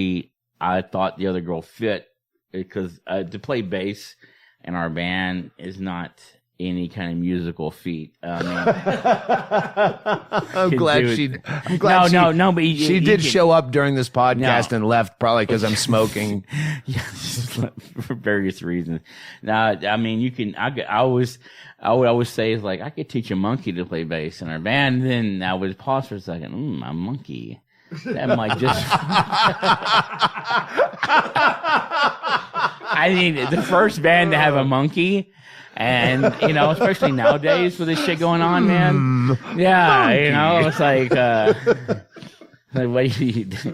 I thought the other girl fit because to play bass in our band is not any kind of musical feat. I'm glad she did show up during this podcast and left probably because I'm smoking. Yeah, for various reasons. Now, I mean, I would always say is like, I could teach a monkey to play bass in our band. And then I would pause for a second. A monkey. That might just. I mean, the first band to have a monkey. And, especially nowadays with this shit going on, man. Yeah, monkey. It's like,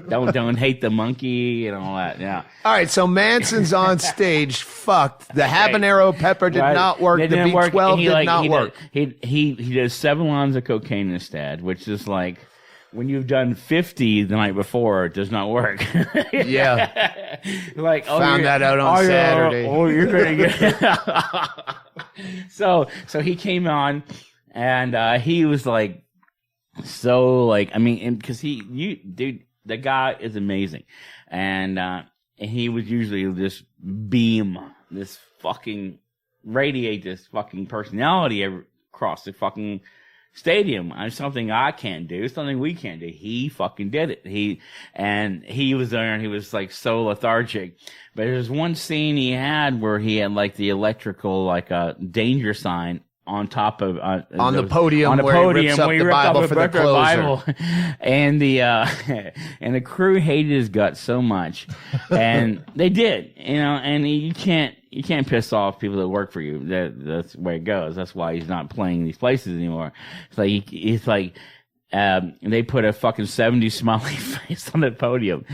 don't hate the monkey and all that. Yeah. All right. So Manson's on stage. Fucked. The habanero pepper did not work. The B12 did not work. He does 7 lines of cocaine instead, which is like, when you've done 50 the night before, it does not work. Yeah. Like, found that out on Saturday. You're going to get. So he came on, and he was like, because dude, the guy is amazing, and he would usually just beam this fucking radiate this fucking personality across the fucking stadium. It's something I can't do. It's something we can't do. He fucking did it. He was there and he was like so lethargic. But there's one scene he had where he had like the electrical, like a danger sign on top of, on the podium where he rips up the Bible for the closer. And the crew hated his guts so much. And they did, and you can't piss off people that work for you. That's the way it goes. That's why he's not playing these places anymore. It's like they put a fucking 70s smiley face on the podium,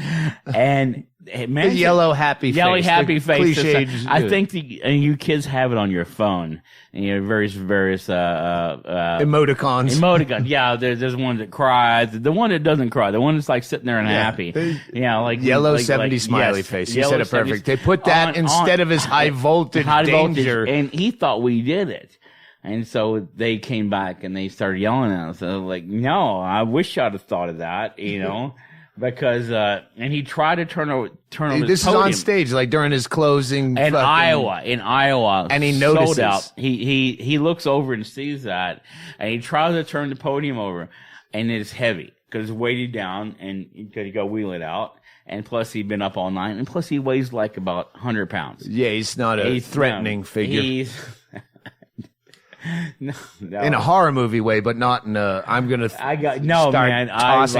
and the yellow happy face. Cliche. I think you kids have it on your phone. And various emoticons. Yeah, there's one that cries. The one that doesn't cry. The one that's like sitting there and happy. Yeah, like yellow 70 smiley face. You said it perfect. They put that instead of his high voltage danger. And he thought we did it. And so they came back and they started yelling at us. I was like, no, I wish I'd have thought of that, because and he tried to turn over this is podium. On stage, like during his closing in Iowa, and he notices. Out. He looks over and sees that, and he tries to turn the podium over, and it's heavy because it's weighted down, and you go wheel it out. And plus, he'd been up all night, and plus, he weighs like about 100 pounds. Yeah, he's not a threatening figure. No. In a horror movie way, but not in a tossing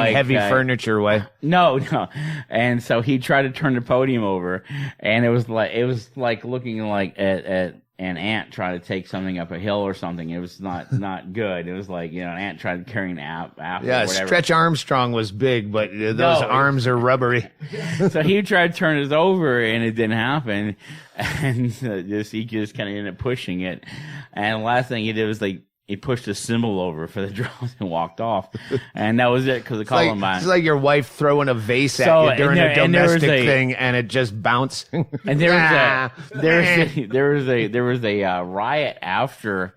heavy furniture way. No. And so he tried to turn the podium over, and it was like looking like at an ant trying to take something up a hill or something. It was not good. It was like, an ant tried to carry an apple. Yeah, Stretch Armstrong was big, but those arms are rubbery. So he tried to turn it over, and it didn't happen. And he just kind of ended up pushing it. And the last thing he did was like he pushed a cymbal over for the drums and walked off, and that was it because of Columbine. It's like your wife throwing a vase at you during a domestic thing, and it just bouncing. And there was a riot after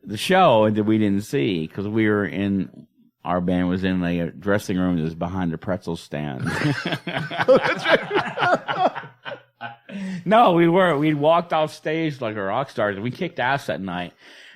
the show that we didn't see because we were in. Our band was in a dressing room that was behind a pretzel stand. That's right. No, we weren't. We walked off stage like a rock stars, and we kicked ass that night.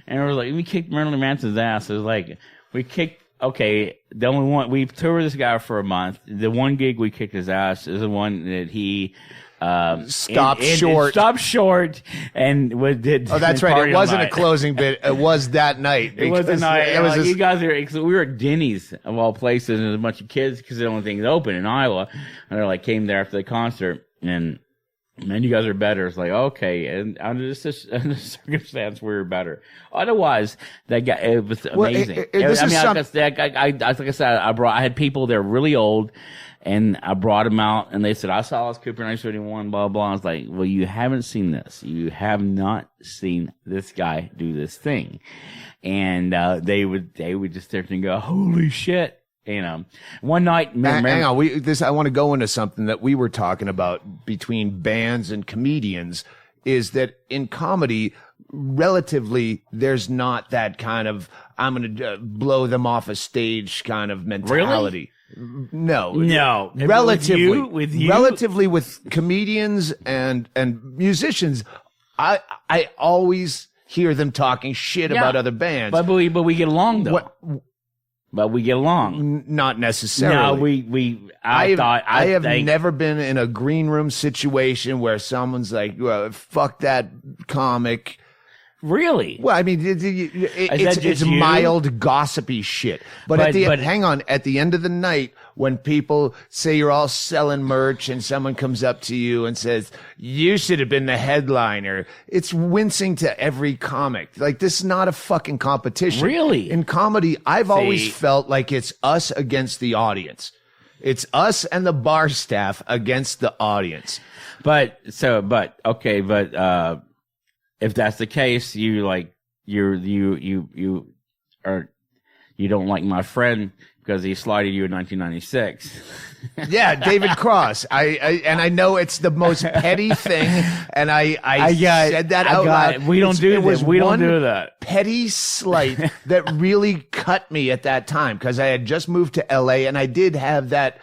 And it was like we kicked Marilyn Manson's ass. It was like we kicked. Okay, the only one we toured this guy for a month. The one gig we kicked his ass is the one that he stopped short, and did. Oh, that's right. It wasn't a closing bit. It was that night. It was a night. It was you guys are. We were at Denny's of all places, and there's a bunch of kids because the only thing is open in Iowa, and they like came there after the concert and. Man, you guys are better. It's like, okay. And under this circumstance, we were better. Otherwise, that guy, it was amazing. Like I said, I had people there really old, and I brought them out, and they said, I saw this Cooper 931, blah, blah. I was like, well, you haven't seen this. You have not seen this guy do this thing. And, they would just start and go, holy shit. You know, one night. Hang on, I want to go into something that we were talking about between bands and comedians. Is that in comedy, relatively, there's not that kind of I'm going to blow them off a stage kind of mentality. Really? No. Relatively, relatively with comedians and musicians, I always hear them talking shit about other bands. But we get along though. But we get along. Not necessarily. No, I have never been in a green room situation where someone's like, well, fuck that comic. Really? Well, I mean, it's mild gossipy shit. But hang on, at the end of the night, when people say you're all selling merch and someone comes up to you and says, you should have been the headliner, it's wincing to every comic. Like, this is not a fucking competition. Really? In comedy, I've always felt like it's us against the audience. It's us and the bar staff against the audience. If that's the case, you don't like my friend because he slighted you in 1996. Yeah, David Cross. I know it's the most petty thing, and I said that out loud. We don't do this. We don't do that. Petty slight that really cut me at that time because I had just moved to LA, and I did have that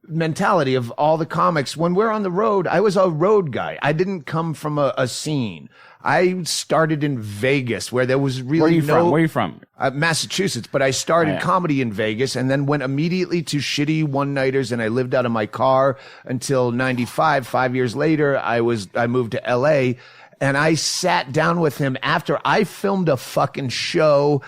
mentality of all the comics. When we're on the road, I was a road guy. I didn't come from a scene. I started in Vegas where there was really Where are you from? Massachusetts, but I started comedy in Vegas and then went immediately to shitty one-nighters, and I lived out of my car until 95. 5 years later, I moved to LA, and I sat down with him after I filmed a fucking show,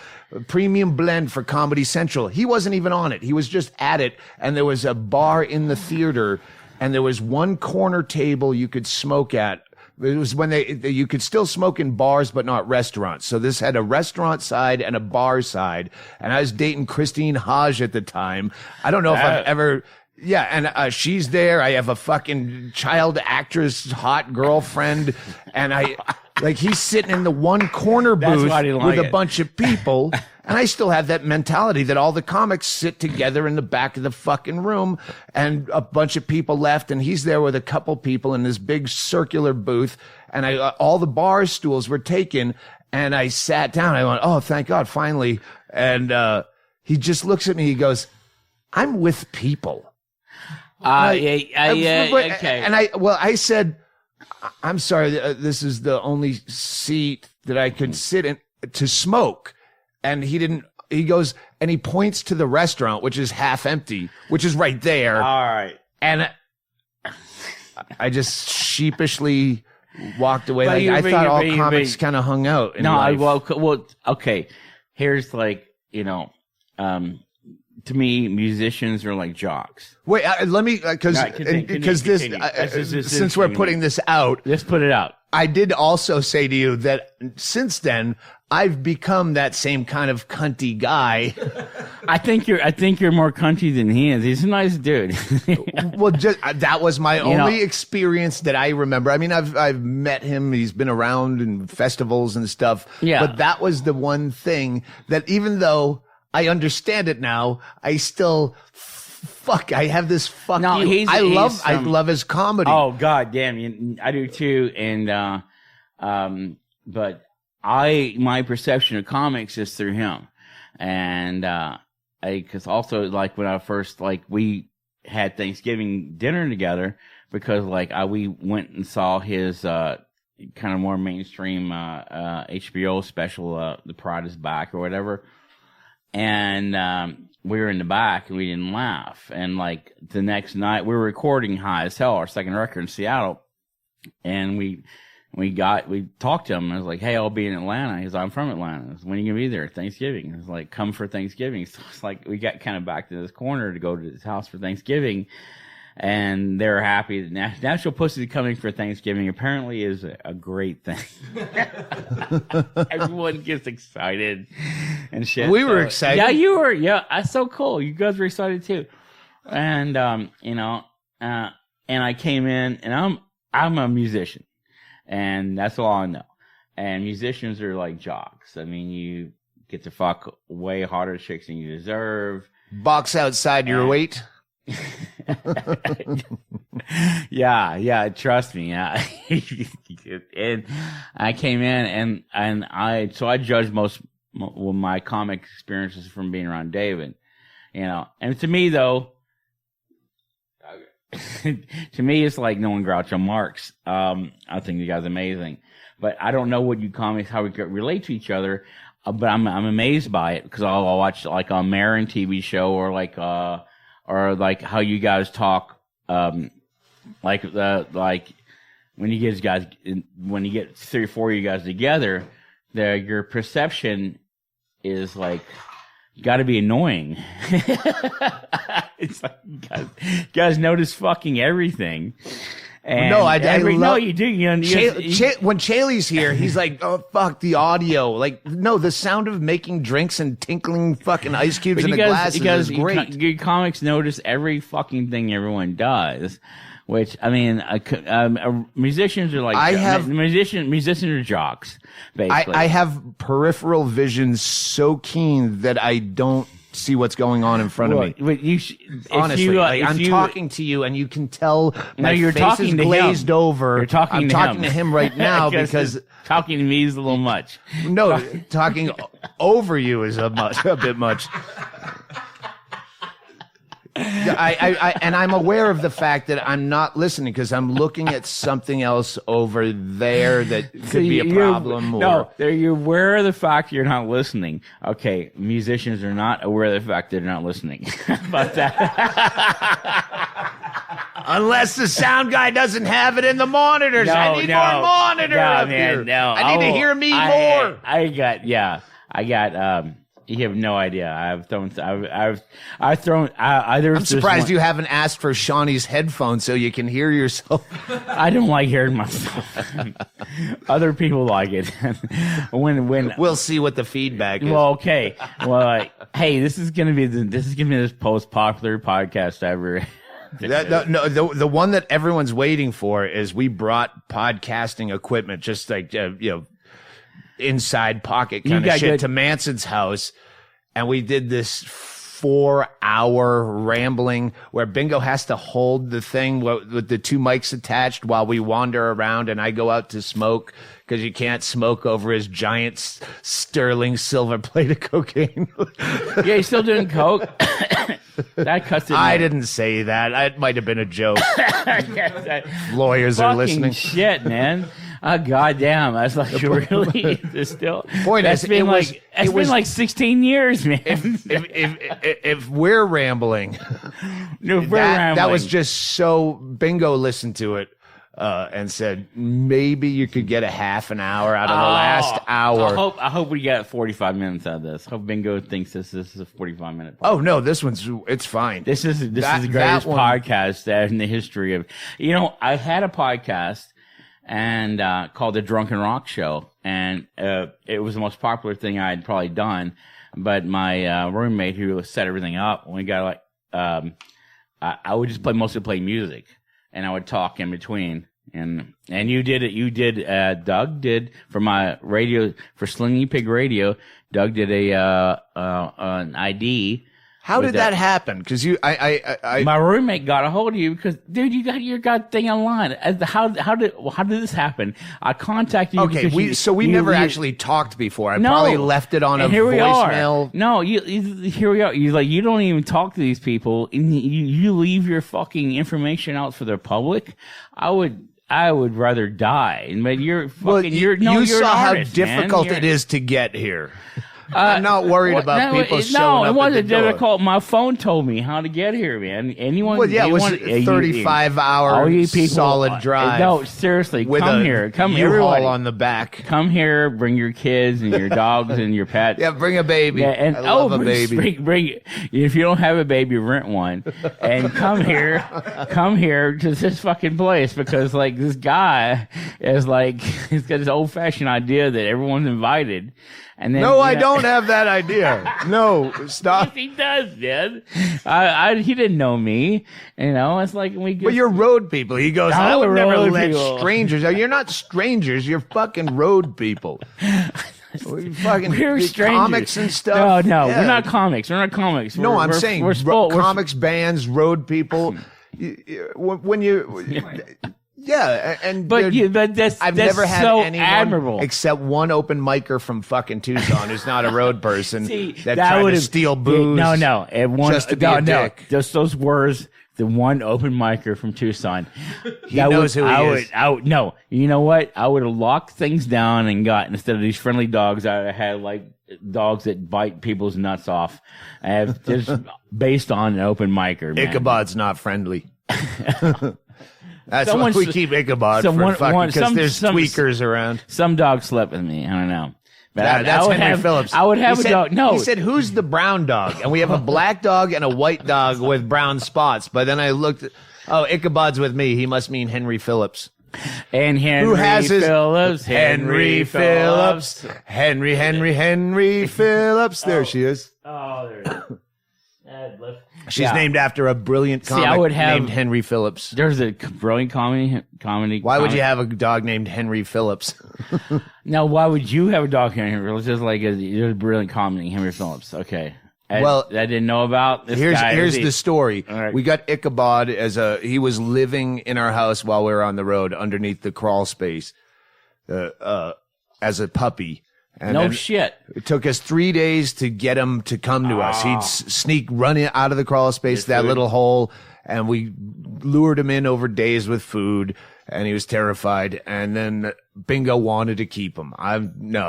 Premium Blend for Comedy Central. He wasn't even on it. He was just at it, and there was a bar in the theater, and there was one corner table you could smoke at. It was when you could still smoke in bars, but not restaurants. So this had a restaurant side and a bar side. And I was dating Christine Hodge at the time. I don't know if I've ever, and she's there. I have a fucking child actress, hot girlfriend. And he's sitting in the one corner booth with a bunch of people. And I still have that mentality that all the comics sit together in the back of the fucking room, and a bunch of people left, and he's there with a couple people in this big circular booth, and all the bar stools were taken, and I sat down. I went, oh, thank God, finally. And he just looks at me. He goes, I'm with people. Okay. And I said, I'm sorry, this is the only seat that I could sit in to smoke. And he goes, and he points to the restaurant, which is half empty, which is right there. All right. And I just sheepishly walked away. I thought all comics kind of hung out. Okay. Here's to me, musicians are like jocks. Wait, let me, because since we're putting this out, let's put it out. I did also say to you that since then I've become that same kind of cunty guy. I think you're more cunty than he is. He's a nice dude. Well, that was my only experience that I remember. I mean, I've met him. He's been around in festivals and stuff. Yeah. But that was the one thing that, even though I understand it now, I still I have this fuck no, you. I love his comedy. Oh God damn, I do too. And but my perception of comics is through him, and because also like when I first we had Thanksgiving dinner together because we went and saw his kind of more mainstream HBO special, The Pride is Back or whatever, and we were in the back and we didn't laugh. And the next night we were recording High as Hell, our second record in Seattle. And we talked to him. I was like, hey, I'll be in Atlanta. He's like, I'm from Atlanta. When are you going to be there? Thanksgiving. I was like, come for Thanksgiving. So it's we got kind of back to this corner to go to his house for Thanksgiving. And they're happy that Nashville Pussy coming for Thanksgiving apparently is a great thing. Everyone gets excited and shit. We were excited. Yeah, you were. Yeah, that's so cool. You guys were excited too. And, and I came in and I'm a musician and that's all I know. And musicians are like jocks. I mean, you get to fuck way harder chicks than you deserve. Box outside your weight. yeah, trust me. Yeah. And I came in and I judged most my comic experiences from being around David, and to me though, it's like knowing Groucho Marx. I think the guy's amazing, but I don't know what you comics, how we relate to each other. But I'm amazed by it because I'll watch a Marin TV show or how you guys talk, when you get 3 or 4 of you guys together, your perception is got to be annoying. It's you guys notice fucking everything. And no, you do. When Chaille's here, he's like, "Oh fuck the audio!" No, the sound of making drinks and tinkling fucking ice cubes in the glasses is great. Your comics notice every fucking thing everyone does, which I mean, musicians are musicians are jocks. Basically, I have peripheral vision so keen that I don't see what's going on in front of me. But honestly, I'm talking to you, and you can tell my you're face talking is to glazed him. over. You're talking to him right now because talking to me is a little much. No, talking over you is a bit much. And I'm aware of the fact that I'm not listening because I'm looking at something else over there that could be a problem. You're aware of the fact you're not listening. Okay, musicians are not aware of the fact they're not listening. About that. Unless the sound guy doesn't have it in the monitors. I need more monitor up here. I need to hear me more. I got. You have no idea. I'm surprised you haven't asked for Shawnee's headphones so you can hear yourself. I don't like hearing myself. Other people like it. when we'll see what the feedback is. Well, okay. Well, hey, this is gonna be the most popular podcast ever. The one that everyone's waiting for is we brought podcasting equipment, just inside pocket kind of shit to Manson's house, and we did this 4-hour rambling where Bingo has to hold the thing with the 2 mics attached while we wander around, and I go out to smoke because you can't smoke over his giant sterling silver plate of cocaine. Yeah, he's still doing coke. That cuts it. I didn't say that. It might have been a joke. Lawyers are listening. Shit, man. Oh, goddamn. I was like, really? Still? Boy, it's been like 16 years, man. If we're rambling, that was just so Bingo listened to it. and said maybe you could get a half an hour out of the last hour. I hope we get 45 minutes out of this. Hope Bingo thinks this is a 45-minute. Oh no, it's fine. This is the greatest podcast in the history of. I had a podcast and called the Drunken Rock Show, and it was the most popular thing I had probably done. But my roommate who set everything up, we got I would just mostly play music, and I would talk in between. And you did it. Doug did for my radio for Slinging Pig Radio. Doug did an ID. How did that happen? Because my roommate got a hold of you because, dude, you got your thing online. How did this happen? I contacted you. Okay, we never actually talked before. I probably left it on a voicemail. No, here we are. You don't even talk to these people. And you leave your fucking information out for the public. I would rather die. But you're fucking. You saw how difficult it is to get here. I'm not worried about people showing up. No, it wasn't at the door. difficult. My phone told me how to get here, man. Anyone? Well, yeah, it was a 35-hour solid drive. No, seriously, with come here. Come here. U-Haul on the back. Come here. Bring your kids and your dogs and your pets. Yeah, bring a baby. Yeah, and I love a baby. Bring. If you don't have a baby, rent one and come here. Come here to this fucking place because this guy is he's got this old-fashioned idea that everyone's invited. And then, I don't have that idea. No, stop. Yes, he does, man. He didn't know me. It's like we. But you're road people. He goes, I would never let strangers. You're not strangers. You're fucking road people. We're strangers. Comics and stuff. No, yeah. We're not comics. I'm saying we're comics, bands, road people. When you. Yeah, but I've never had anyone admirable. Except one open micer from fucking Tucson who's not a road person that tried to steal booze. Just to be a dick. Just those words. The one open micer from Tucson. He knows who he is. No, you know what? I would have locked things down and instead of these friendly dogs, I had dogs that bite people's nuts off. I have just based on an open micer. Ichabod's not friendly. That's why we keep Ichabod because there's tweakers around. Some dogs slept with me. I don't know. But that's Henry Phillips. I would have a dog. No. He said, who's the brown dog? And we have a black dog and a white dog with brown spots. But then I looked Ichabod's with me. He must mean Henry Phillips. And Henry Phillips. Henry Phillips. Henry Phillips. There she is. Oh, there it is. She's named after a brilliant comic named Henry Phillips. There's a brilliant comedy. Why would you have a dog named Henry Phillips? Now, why would you have a dog named Henry Phillips? Just there's a brilliant comedy, Henry Phillips. Okay. I didn't know about this guy. Here's the story. Right. We got Ichabod he was living in our house while we were on the road underneath the crawl space as a puppy. And shit. It took us 3 days to get him to come to us. He'd run out of the crawl space, that little hole, and we lured him in over days with food, and he was terrified. And then Bingo wanted to keep him.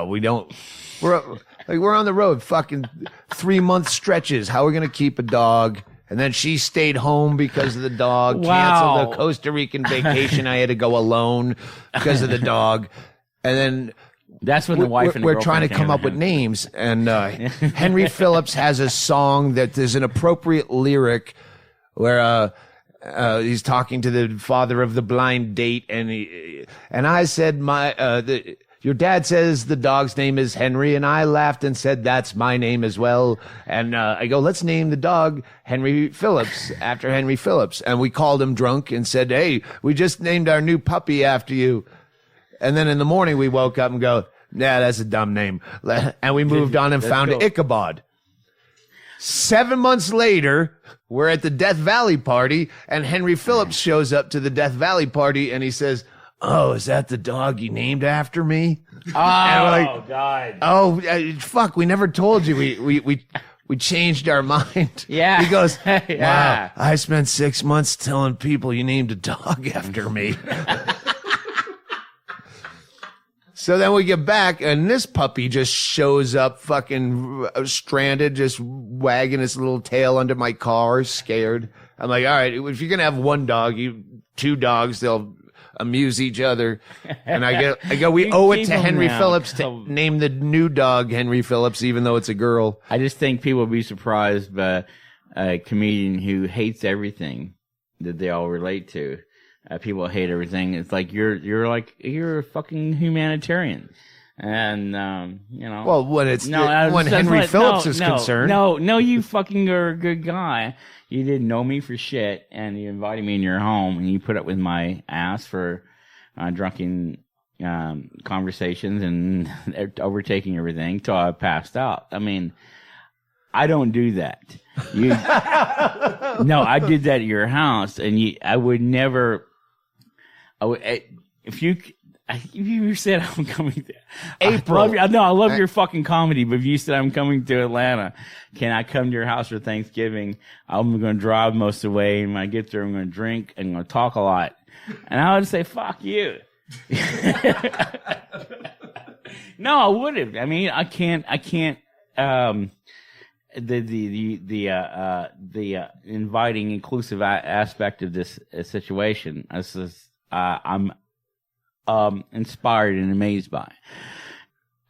We don't. We're on the road, fucking 3-month stretches. How are we gonna keep a dog? And then she stayed home because of the dog. Wow. Canceled a Costa Rican vacation. I had to go alone because of the dog. And then. That's when the wife and the we're trying to come up with names, and Henry Phillips has a song that is an appropriate lyric where he's talking to the father of the blind date, and I said your dad says the dog's name is Henry, and I laughed and said that's my name as well, and I go, let's name the dog Henry Phillips after Henry Phillips, and we called him drunk and said, hey, we just named our new puppy after you. And then in the morning we woke up and go, that's a dumb name. And we moved on and found Ichabod. 7 months later, we're at the Death Valley party, and Henry Phillips shows up to the Death Valley party, and he says, oh, is that the dog you named after me? Oh, God. Oh, fuck, we never told you. We changed our mind. Yeah. He goes, wow, I spent 6 months telling people you named a dog after me. So then we get back, and this puppy just shows up fucking stranded, just wagging its little tail under my car, scared. I'm like, all right, if you're going to have one dog, 2 dogs, they'll amuse each other. And I go, we owe it to Henry Phillips to name the new dog Henry Phillips, even though it's a girl. I just think people would be surprised by a comedian who hates everything that they all relate to. People hate everything. It's like you're a fucking humanitarian. And, Well, when Henry Phillips is concerned. No, you fucking are a good guy. You didn't know me for shit, and you invited me in your home, and you put up with my ass for drunken conversations and overtaking everything till I passed out. I mean, I don't do that. No, I did that at your house, and I would never. If you said I'm coming to April. I love your fucking comedy, but if you said I'm coming to Atlanta, can I come to your house for Thanksgiving? I'm going to drive most of the way, and when I get there, I'm going to drink and I'm going to talk a lot. And I would say, fuck you. No, I wouldn't. I mean, I can't, the inviting, inclusive aspect of this situation. I'm inspired and amazed by.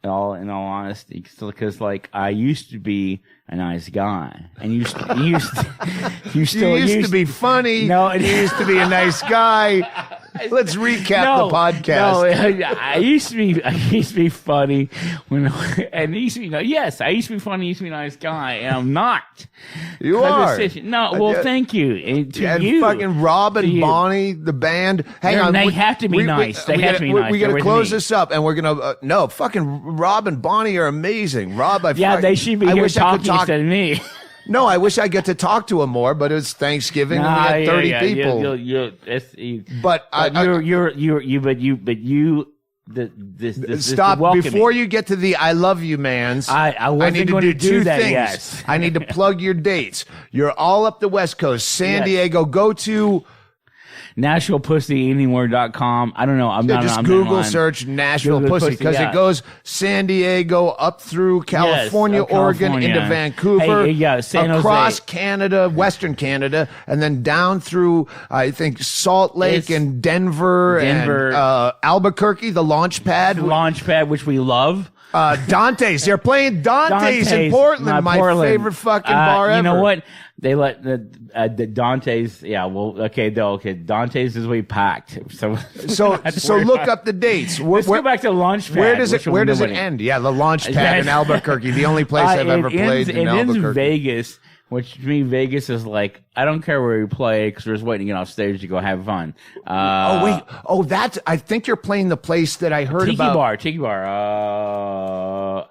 In all honesty, because like I used to be a nice guy, and you used to be funny. No, you used to be a nice guy. Let's recap the podcast. No, I used to be funny I used to be funny. I used to be a nice guy, and I'm not. You are. No, well, thank you. And you, fucking Rob and Bonnie, the band. Hang on, they have to be nice. They have to be nice. We got to close this up, and we're gonna. Fucking Rob and Bonnie are amazing. Rob, they should be here talking instead of me. No, I wish I get to talk to him more, but it's Thanksgiving and we got 30 people. Stop before you get to the I love you mans. I wasn't going to do two that. Things. Yes. I need to plug your dates. You're all up the West Coast, San Diego. Go to NashvillePussyAnywhere.com. I don't know. I'm just Google search Nashville Pussy because it goes San Diego up through California, Oregon, into Vancouver, San across Jose. Canada, Western Canada, and then down through I think Salt Lake and Denver, and Albuquerque, the launch pad, which we love. Dante's. They're playing Dante's in Portland, my favorite fucking bar ever. You know what? They let the Dante's. Yeah, well, okay. Dante's is way packed. So look up the dates. Let's go back to the launch pad. Where does it end? Yeah, the launch pad in Albuquerque, the only place I've ever played in Albuquerque. It ends in Vegas. Which to me, Vegas is like, I don't care where you play because we're just waiting to get off stage to go have fun. I think you're playing the place that I heard about. Tiki bar.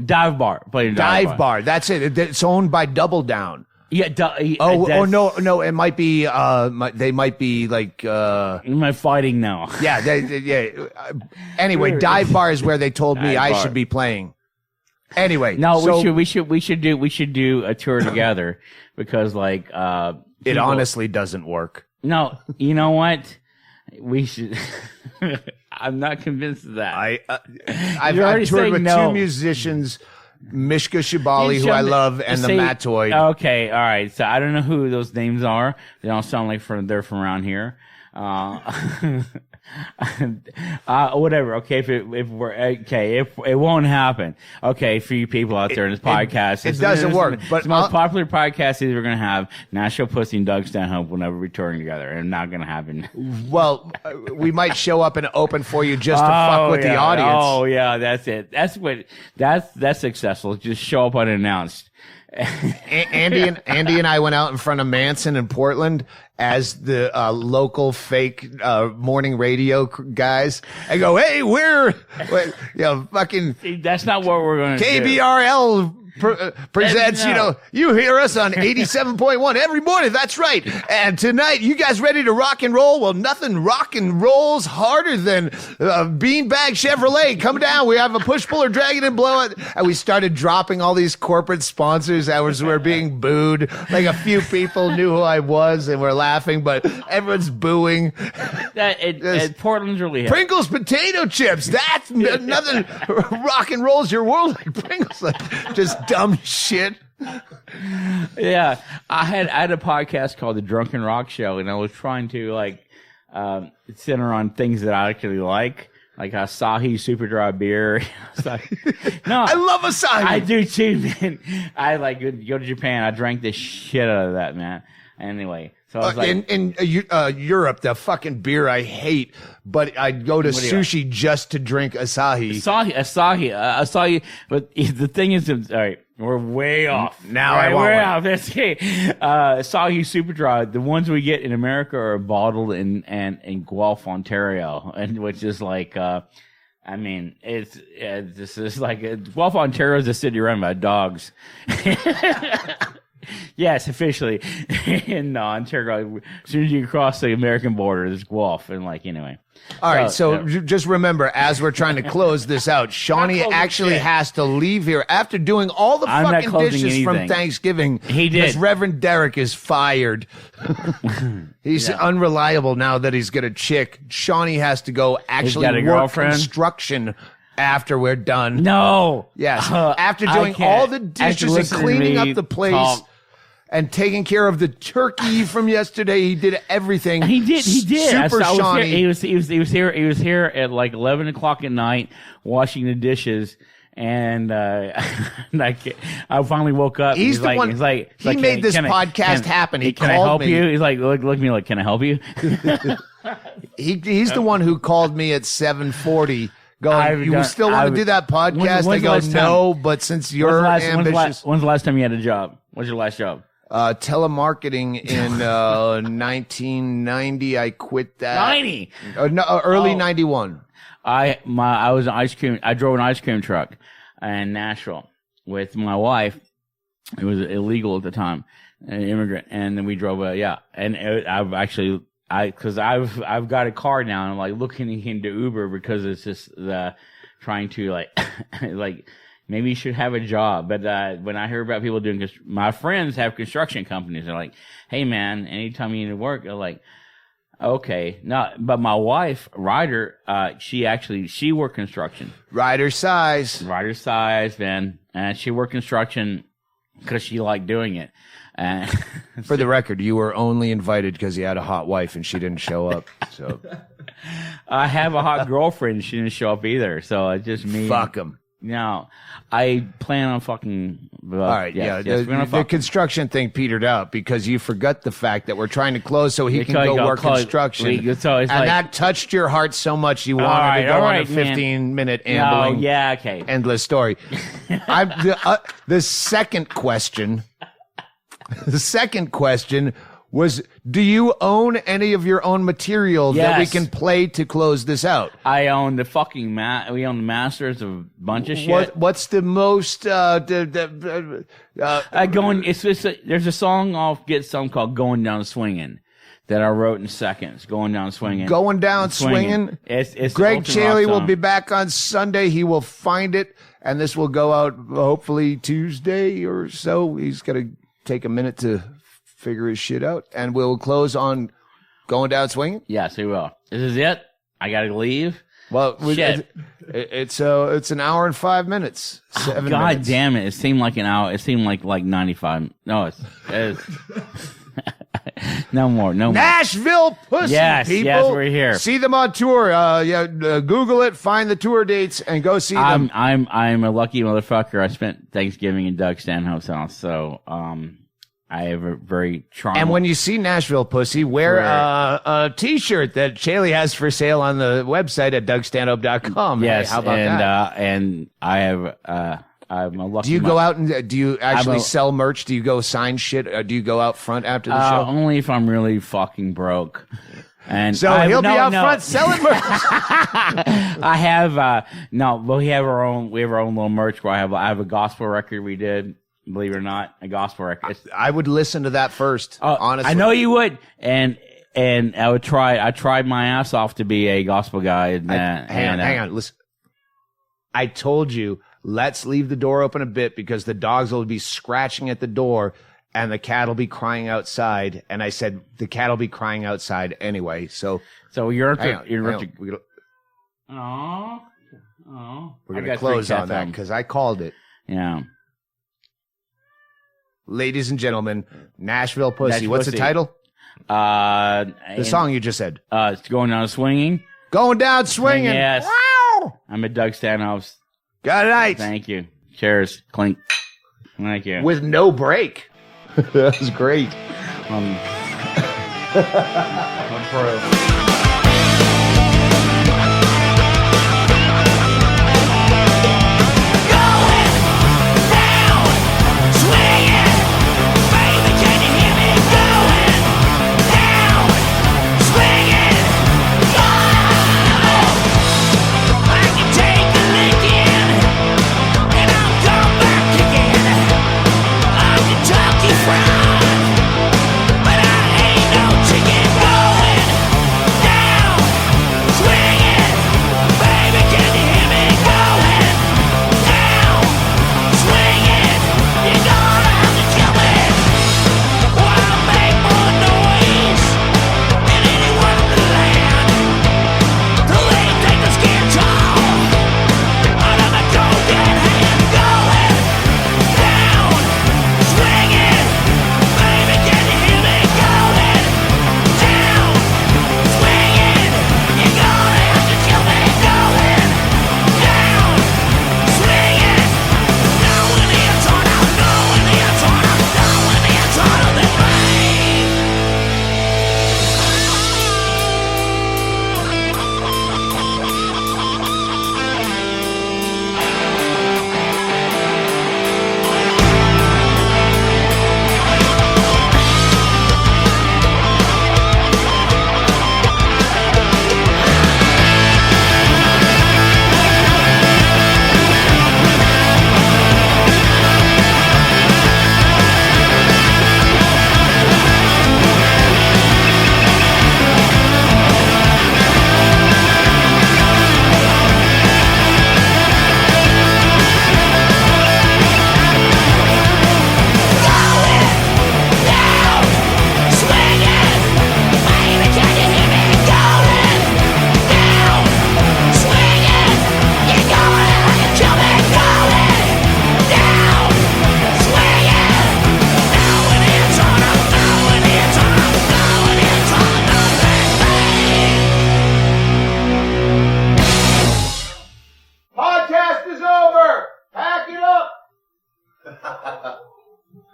Dive bar. Playing Dive bar. That's it. It's owned by Double Down. Yeah. No. It might be. They might be like. Am I fighting now? Yeah. Anyway, Dive bar is where they told me I should be playing. Anyway, we should do a tour together because like it honestly doesn't work. No, you know what? We should. I'm not convinced of that. I've toured with two musicians, Mishka Shabali, who I love, and the Matoid. Okay, all right. So I don't know who those names are. They don't sound like they're from around here. Whatever. Okay, if it won't happen. Okay, for you people out there in this podcast, it doesn't work. But it's the most popular podcast we're going to have. Nashville Pussy and Doug Stanhope will never be touring together, and not going to happen. Well, we might show up and open for you just to fuck with the audience. Oh yeah, that's it. That's successful. Just show up unannounced. Andy and I went out in front of Manson in Portland as the local fake morning radio guys. I go, hey, we're fucking. See, that's not what we're going to do. KBRL presents, you hear us on 87.1 every morning. That's right. And tonight, you guys ready to rock and roll? Well, nothing rock and rolls harder than Beanbag Chevrolet. Come down. We have a push puller, dragon and blow it. And we started dropping all these corporate sponsors. We're being booed. Like a few people knew who I was and were laughing, but everyone's booing. Portland's really Pringles potato chips. That's nothing rock and rolls your world like Pringles. Like, just dumb shit. Yeah, I had a podcast called The Drunken Rock Show, and I was trying to center on things that I actually like Asahi Super Dry beer. No, I love Asahi. I do too, man. I go to Japan. I drank the shit out of that, man. Anyway, so I was in Europe, the fucking beer I hate, but I'd go to sushi just to drink Asahi. Asahi. But the thing is, all right, we're way off. Now right, I want we're one. off. That's okay. Asahi Super Dry. The ones we get in America are bottled in Guelph, Ontario, and which is like. I mean, this is like Guelph, Ontario is a city run by dogs. Yes, officially in Ontario. As soon as you cross the American border, there's Guelph, and anyway. All right, so just remember, as we're trying to close this out, Shawnee actually has to leave here after doing all the fucking dishes from Thanksgiving. He did. Because Reverend Derek is fired. He's unreliable now that he's got a chick. Shawnee has to go actually work girlfriend? Construction after we're done. No. Yes. After doing all the dishes and cleaning up the place. And taking care of the turkey from yesterday, he did everything. He did. Super Shawnee. He was here at 11 o'clock at night, washing the dishes, and I finally woke up. He's the one. He made this podcast happen. He can I help you? He's like, look at me, like, can I help you? He's the one who called me at 7:40. Going, you still want to do that podcast? I go, no, but since you're ambitious. When's the last time you had a job? What's your last job? Telemarketing in 1990. I quit that. 90? Early 91. I was an ice cream. I drove an ice cream truck in Nashville with my wife. It was illegal at the time, an immigrant, and then we drove. And I've got a car now, and I'm like looking into Uber because it's just trying to like. Maybe you should have a job. But when I hear about people doing, my friends have construction companies. They're like, hey, man, anytime you need to work, they're like, okay. No, but my wife, Ryder, she worked construction. Ryder size, man. And she worked construction because she liked doing it. For the record, you were only invited because you had a hot wife and she didn't show up. So I have a hot girlfriend. She didn't show up either. So it's just me. Fuck them. No, I plan on fucking. All right, the construction thing petered out because you forgot the fact that we're trying to close so he can go work construction. And that touched your heart so much you wanted to go on a 15-minute ambling, endless story. The second question was, do you own any of your own material that we can play to close this out? I own the fucking we own the masters of a bunch of shit. What's the most there's a song I'll get some called Going Down Swingin' that I wrote in seconds. Going Down Swingin'. Going Down Swingin'. It's Ggreg Chaille will be back on Sunday. He will find it, and this will go out hopefully Tuesday or so. He's got to take a minute to figure his shit out, and we'll close on Going Down Swinging. Yes, we will. This is it. I gotta leave. Well, it's an hour and 5 minutes. 7 God minutes. Damn it! It seemed like an hour. It seemed like 95. No, it's no more. Nashville Pussy. Yes, people. yes, we're here. See them on tour. Google it, find the tour dates, and go see them. I'm a lucky motherfucker. I spent Thanksgiving in Doug Stanhope's house, so I have a very charming. And when you see Nashville Pussy, wear a T-shirt that Chaille has for sale on the website at DougStanhope.com. Yes, hey, how about that? And I have. I'm a lucky. Do you go out and do you actually sell merch? Do you go sign shit? Or do you go out front after the show? Only if I'm really fucking broke. And so he'll be out front selling merch. I have but we have our own little merch where I have a gospel record we did. Believe it or not, a gospel record. I would listen to that first. Honestly, I know you would, and I would try. I tried my ass off to be a gospel guy. Hang on, listen. I told you, let's leave the door open a bit because the dogs will be scratching at the door and the cat will be crying outside. And I said the cat will be crying outside anyway. So you're we're gonna close on that because I called it. Yeah. Ladies and gentlemen, Nashville Pussy. What's the title? The song you just said. It's Going Down Swinging. Going Down Swinging. Yes. Wow. I'm at Doug Stanhope's. Good night. Thank you. Cheers. Clink. Thank you. With no break. That was great. I'm pro.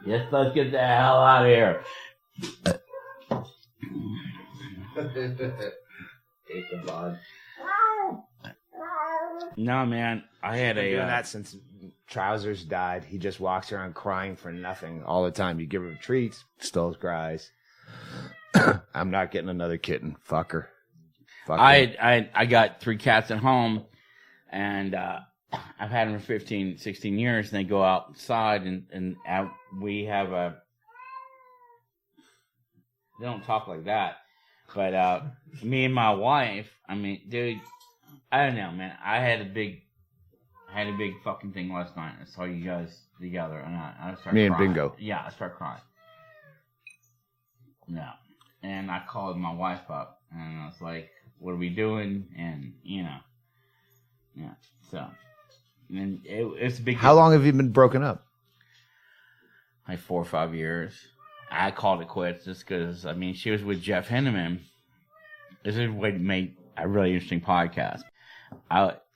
Yes, let's get the hell out of here. Take the bud. No, man. I had Doing that since Trousers died. He just walks around crying for nothing all the time. You give him treats, still cries. I'm not getting another kitten. Fucker. I got 3 cats at home, and I've had them for 15, 16 years, and they go outside, and we have a... They don't talk like that, but me and my wife, I mean, dude, I don't know, man. I had a big fucking thing last night. I saw you guys together, and I started Me and crying. Bingo. Yeah, I started crying. Yeah. And I called my wife up, and I was like, what are we doing? And, yeah. So, and it's a big... How long have you been broken up? Like 4 or 5 years. I called it quits just because, I mean, she was with Jeff Henneman. This is what made a really interesting podcast.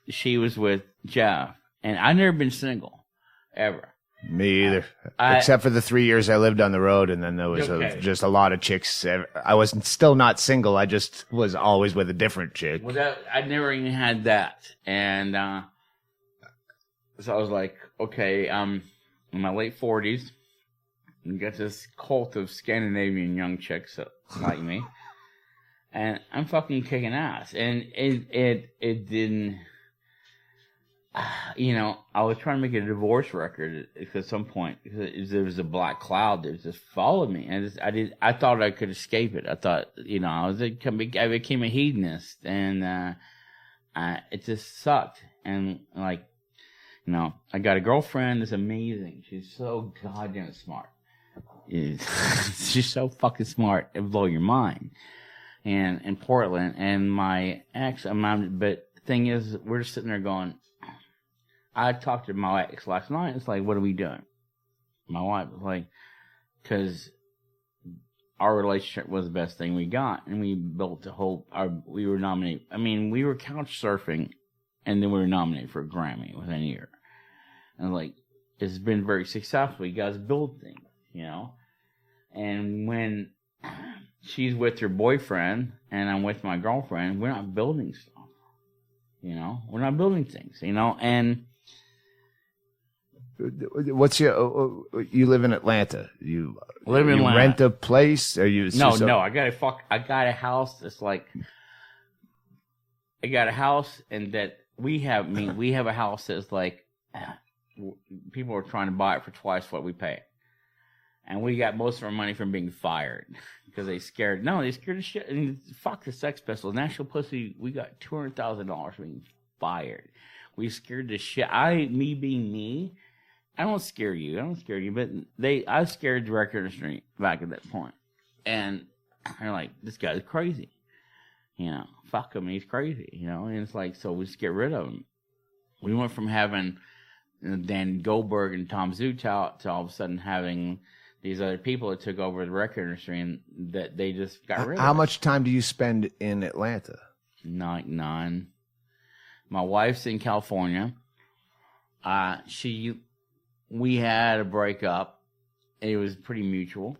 She was with Jeff, and I've never been single, ever. Me either. Except for the 3 years I lived on the road, and then there was just a lot of chicks. I was still not single. I just was always with a different chick. Well, I never even had that. And so I was like, okay, in my late 40s, and got this cult of Scandinavian young chicks that like me. And I'm fucking kicking ass. And it didn't... You know, I was trying to make a divorce record at some point because there was a black cloud that just followed me, and I thought I could escape it. I thought, you know, I became a hedonist, and it just sucked. And like, you know, I got a girlfriend that's amazing. She's so goddamn smart. She's so fucking smart. It blow your mind. And in Portland, and my ex, but the thing is, we're just sitting there going. I talked to my ex last night. It's like, what are we doing? My wife was like, because our relationship was the best thing we got, and we built we were nominated. I mean, we were couch surfing, and then we were nominated for a Grammy within a year. And like, it's been very successful. You guys build things, you know? And when she's with her boyfriend and I'm with my girlfriend, we're not building stuff, you know? We're not building things, you know? And what's you live in Atlanta? You live in Atlanta. Rent a place? Are you? No. I got a house that's like, I got a house, and that we have a house that's like, people are trying to buy it for twice what we pay. And we got most of our money from being fired because they scared the shit. I mean, fuck the Sex Pistols. Nashville Pussy, we got $200,000 being fired. We scared the shit. Me being me, I don't scare you, but I scared the record industry back at that point. And they're like, this guy's crazy. You know, fuck him, he's crazy, you know? And it's like, so we just get rid of him. We went from having Dan Goldberg and Tom Zutaut to all of a sudden having these other people that took over the record industry, and that they just got rid of. How much time do you spend in Atlanta? None. My wife's in California. We had a breakup. It was pretty mutual.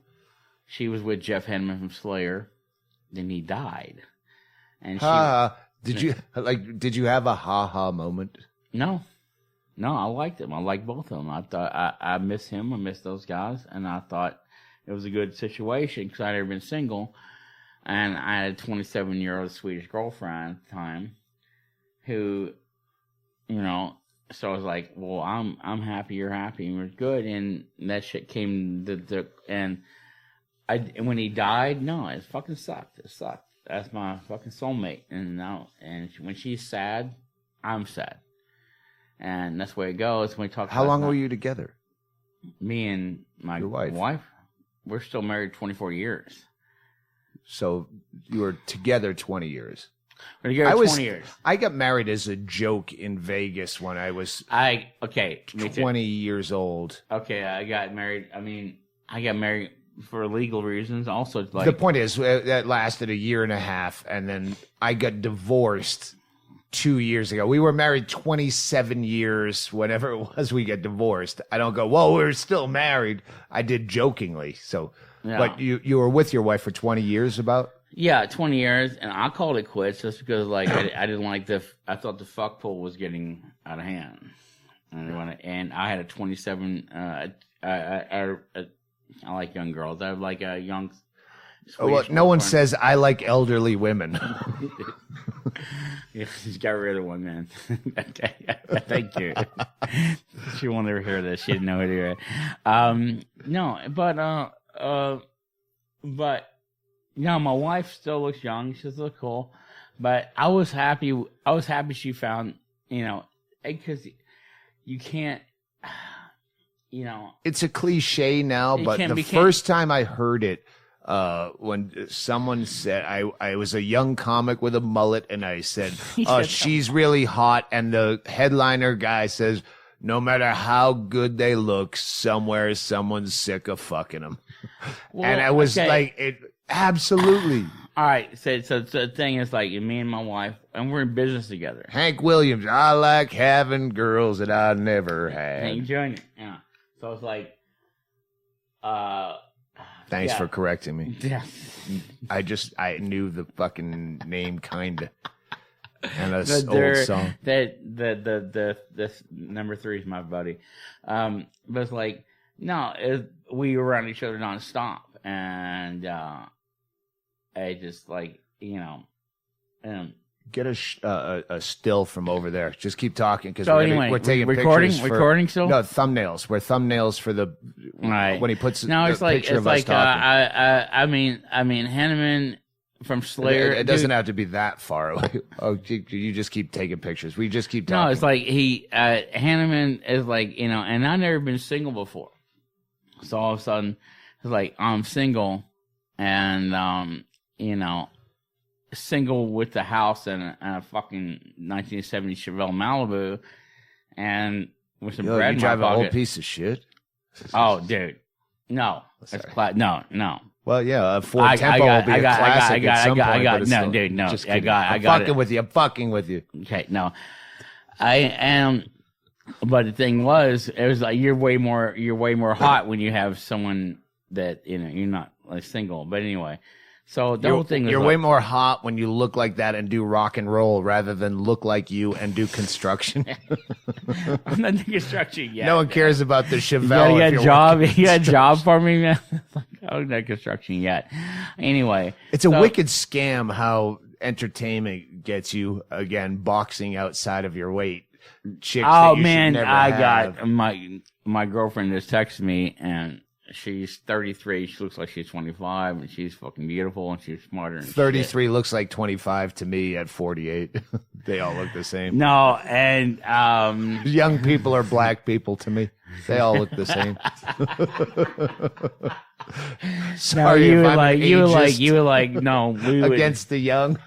She was with Jeff Henneman from Slayer. Then he died. And did you have a ha-ha moment? No, I liked him. I liked both of them. I thought I miss him. I miss those guys. And I thought it was a good situation because I'd never been single. And I had a 27-year-old Swedish girlfriend at the time who, you know, so I was like, well, I'm happy, you're happy, and we're good. And that shit came and when he died, no, it fucking sucked. It sucked. That's my fucking soulmate. And when she's sad, I'm sad. And that's the way it goes. When we talk. How long were you together? Me and my wife, we're still married 24 years. So you were together 20 years. We're together 20 years. I got married as a joke in Vegas when I was 20 years old. Okay, I got married. I mean, I got married for legal reasons. Also, like, the point is that lasted a year and a half, and then I got divorced 2 years ago. We were married 27 years. Whenever it was, we get divorced. I don't go, well, we're still married. I did jokingly. So, yeah. But you were with your wife for 20 years, about? Yeah, 20 years, and I called it quits just because, like, I didn't like I thought the fuck pool was getting out of hand, and I had a 27. I like young girls. I have like a young. Well, no one says I like elderly women. Yeah, she's got rid of one, man. Thank you. She won't ever hear this. She didn't know who to hear. No, but no, my wife still looks young. She looks cool, but I was happy. She found, because you can't. It's a cliche now, but the first time I heard it, when someone said, I was a young comic with a mullet, and I said, she's really hot, and the headliner guy says, no matter how good they look, somewhere someone's sick of fucking them. Well, and I was like, absolutely. All right, so the thing is, like, me and my wife, and we're in business together. Hank Williams, I like having girls that I never had. Hank Jr., yeah. So it's like, thanks for correcting me. Yeah. I knew the fucking name kinda. And old song. The number 3 is my buddy. But it's like, we were around each other nonstop, and I just like, get a still from over there. Just keep talking, because we're taking recording still. No, thumbnails. We're thumbnails for the right. When he puts it's like picture of us talking. I mean Hanneman from Slayer. It doesn't have to be that far away. Oh, you just keep taking pictures. We just keep talking. No, it's like Hanneman is like, and I've never been single before, so all of a sudden it's like I'm single, and single with the house and a fucking 1970 Chevelle Malibu, and with some bread in my pocket. You drive an old pocket. piece of shit. Oh, dude, no, that's no. Well, yeah, Ford Tempo will be a classic at some point. No, dude, no. I'm fucking with you. I'm fucking with you. Okay, no. I am, but the thing was, it was like you're way more hot when you have someone that, you know, you're not like single. But anyway, so the whole thing was you're like, way more hot when you look like that and do rock and roll rather than look like you and do construction. I'm not doing construction yet. No one cares about the Chevelle. You got a job for me, man? I'm not construction yet. Anyway. It's a wicked scam how entertainment gets you, again, boxing outside of your weight. Chicks oh, man, got my girlfriend just texted me, and she's 33. She looks like she's 25, and she's fucking beautiful, and she's smarter than 33 looks like 25 to me at 48. They all look the same. No, and young people are black people to me. They all look the same. Sorry, no, you were like, no, we would, against the young.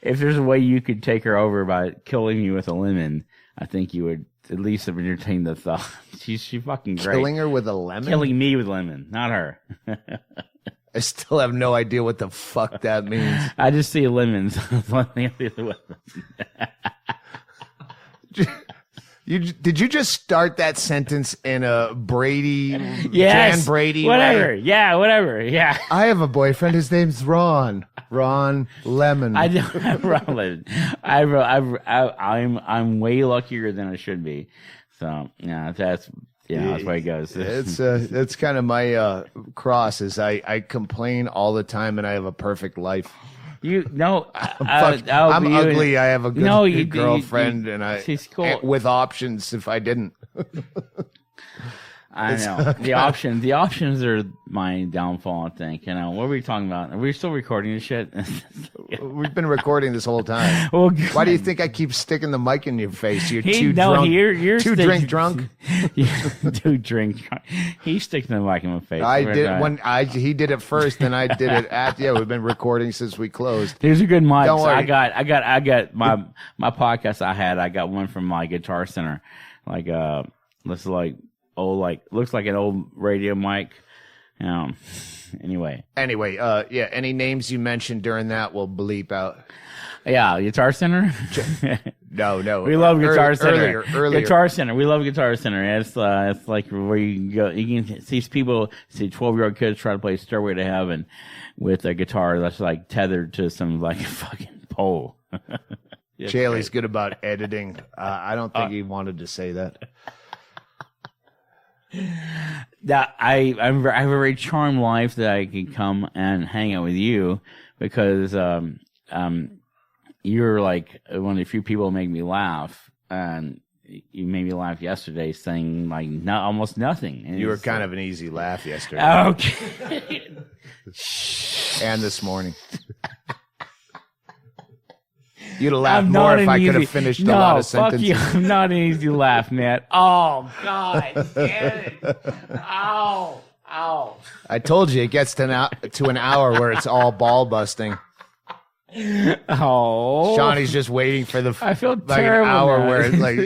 If there's a way you could take her over by killing me with a lemon, I think you would at least have entertained the thought. She's fucking great. Killing her with a lemon? Killing me with lemon, not her. I still have no idea what the fuck that means. I just see lemons. Did you just start that sentence in a Brady, yes, Jan Brady whatever. way? Yeah, whatever. Yeah. I have a boyfriend. His name's Ron. Ron Lemon. I don't have Ron Lemon. I'm way luckier than I should be. So yeah, that's the way it goes. It's kind of my cross. Is I complain all the time and I have a perfect life. I'm ugly. I have a good girlfriend, and she's cool with options. If I didn't, I know the options are my downfall. I think. You know, what are we talking about? Are we still recording this shit? We've been recording this whole time. Well, why do you think I keep sticking the mic in your face? You're too drink drunk. Too drink drunk. He's sticking the mic in my face. He did it first, then I did it after. Yeah, we've been recording since we closed. There's a good mic. Don't worry. I got my podcast. I got one from my Guitar Center. Like looks like an old radio mic. Anyway, any names you mentioned during that we'll bleep out. Yeah, Guitar Center. No. We love Guitar Center. Earlier. Guitar Center. We love Guitar Center. It's like where you can go. You can see 12-year-old kids try to play Stairway to Heaven with a guitar that's like tethered to some like fucking pole. Chaille's good about editing. I don't think he wanted to say that. That I have a very charmed life that I can come and hang out with you because you're like one of the few people who make me laugh, and you made me laugh yesterday saying like almost nothing. And you were kind of an easy laugh yesterday. Okay. And this morning. You'd have laughed more if I could have finished a lot of sentences. No, fuck you. I'm not an easy laugh, man. Oh, God damn it. Ow. I told you it gets to an hour where it's all ball busting. Oh. Shawnee's just waiting for the I feel like terrible, an hour man. where like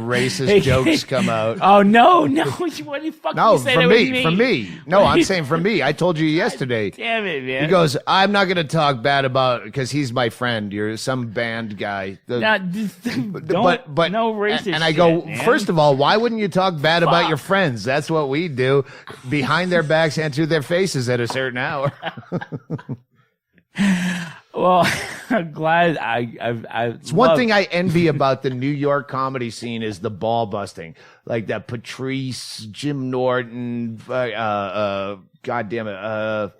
racist jokes come out. Oh no! What the fuck? No, you say from that me, from me. No, I'm saying from me. I told you yesterday. Damn it, man. He goes, I'm not going to talk bad about because he's my friend. You're some band guy. But no racist. And I go, shit, first of all, why wouldn't you talk bad about your friends? That's what we do behind their backs and to their faces at a certain hour. Well, I'm glad it's one thing I envy about the New York comedy scene is the ball busting, like that Patrice, Jim Norton, God damn it,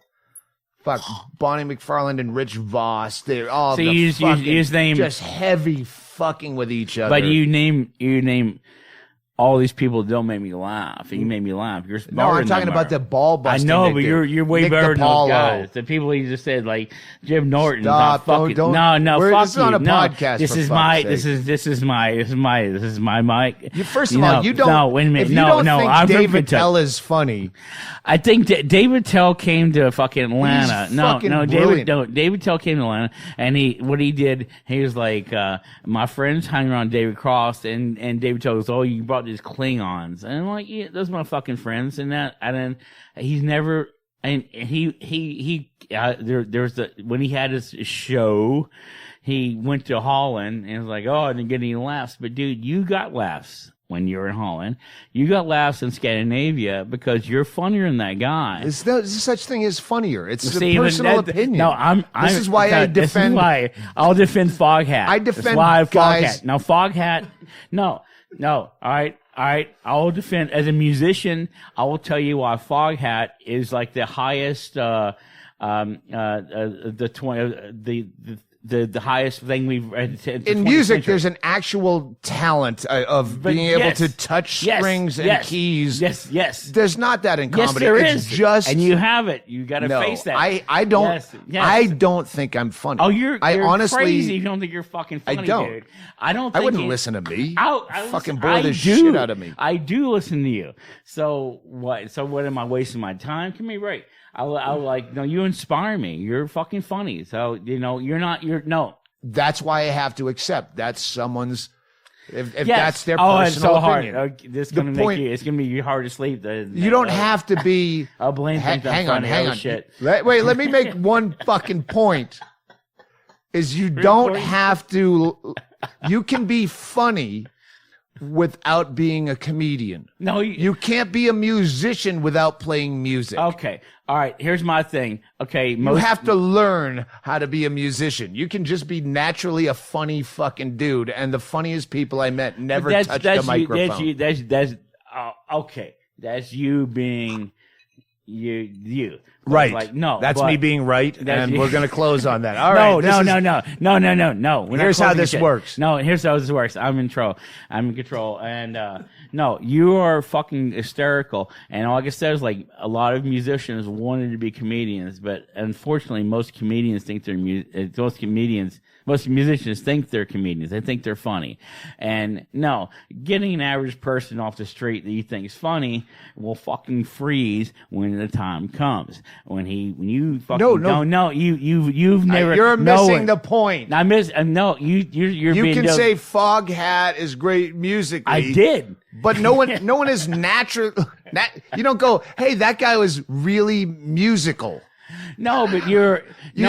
Bonnie McFarland and Rich Voss. They're all so you just name just heavy fucking with each other. But you name. All these people don't make me laugh. You made me laugh. You're no, I'm talking about the ball busting. I know, but you're way Nick better than those DiPaolo. guys. The people you just said, like Jim Norton. Stop! Don't. No, This fuck is on a you. podcast. This is my mic. First of all, you don't. No, wait a minute. If you don't think I'm David Tell is funny. I think David Tell came to fucking Atlanta. David Tell came to Atlanta, and he was like, my friends hung around David Cross, and David Tell goes, oh, you brought these Klingons, and I'm like, yeah, those are my fucking friends, and he's never And there's when he had his show, he went to Holland and was like, oh, I didn't get any laughs. But dude, you got laughs when you were in Holland. You got laughs in Scandinavia because you're funnier than that guy. There's such thing as funnier. It's a personal opinion. No, this is why I defend. This is why I'll defend Foghat. I defend Foghat. Now Foghat. No. All right. I'll defend as a musician. I will tell you why Foghat is like the highest, the highest thing we've in music. There's an actual talent of being able to touch strings and keys. Yes. There's not that in comedy. Yes, there it's is. Just and you have it. You got to face that. I don't. Yes. I don't think I'm funny. Oh, you're honestly, crazy if you don't think you're fucking funny. I don't. Dude. I don't. I wouldn't listen to me. I fucking bore the shit out of me. I do listen to you. So what? So what am I wasting my time? Give me a break. I like, no, you inspire me. You're fucking funny. So, no. That's why I have to accept that's someone's, if that's their personal it's so opinion. hard. It's going to be hard to sleep. You don't have to be. Blaine thinks hang I'm on, funny. hang on. Shit. Wait, let me make one fucking point. Is you don't have to, you can be funny without being a comedian. No, you can't be a musician without playing music. Okay. All right. Here's my thing. Okay. You have to learn how to be a musician. You can just be naturally a funny fucking dude. And the funniest people I met never touched a microphone. Okay. That's you being you. Right. Like, no. That's me being right. And we're going to close on that. All right. No. Here's how this works. No, here's how this works. I'm in control. And, no, you are fucking hysterical. And like I said, is like a lot of musicians wanted to be comedians, but unfortunately, most musicians think they're comedians. They think they're funny. And no, getting an average person off the street that you think is funny will fucking freeze when the time comes. You've never. You're missing the point. I miss. No, you're. You can say Foghat is great musically. I did. But no one is natural. You don't go, hey, that guy was really musical. No, but you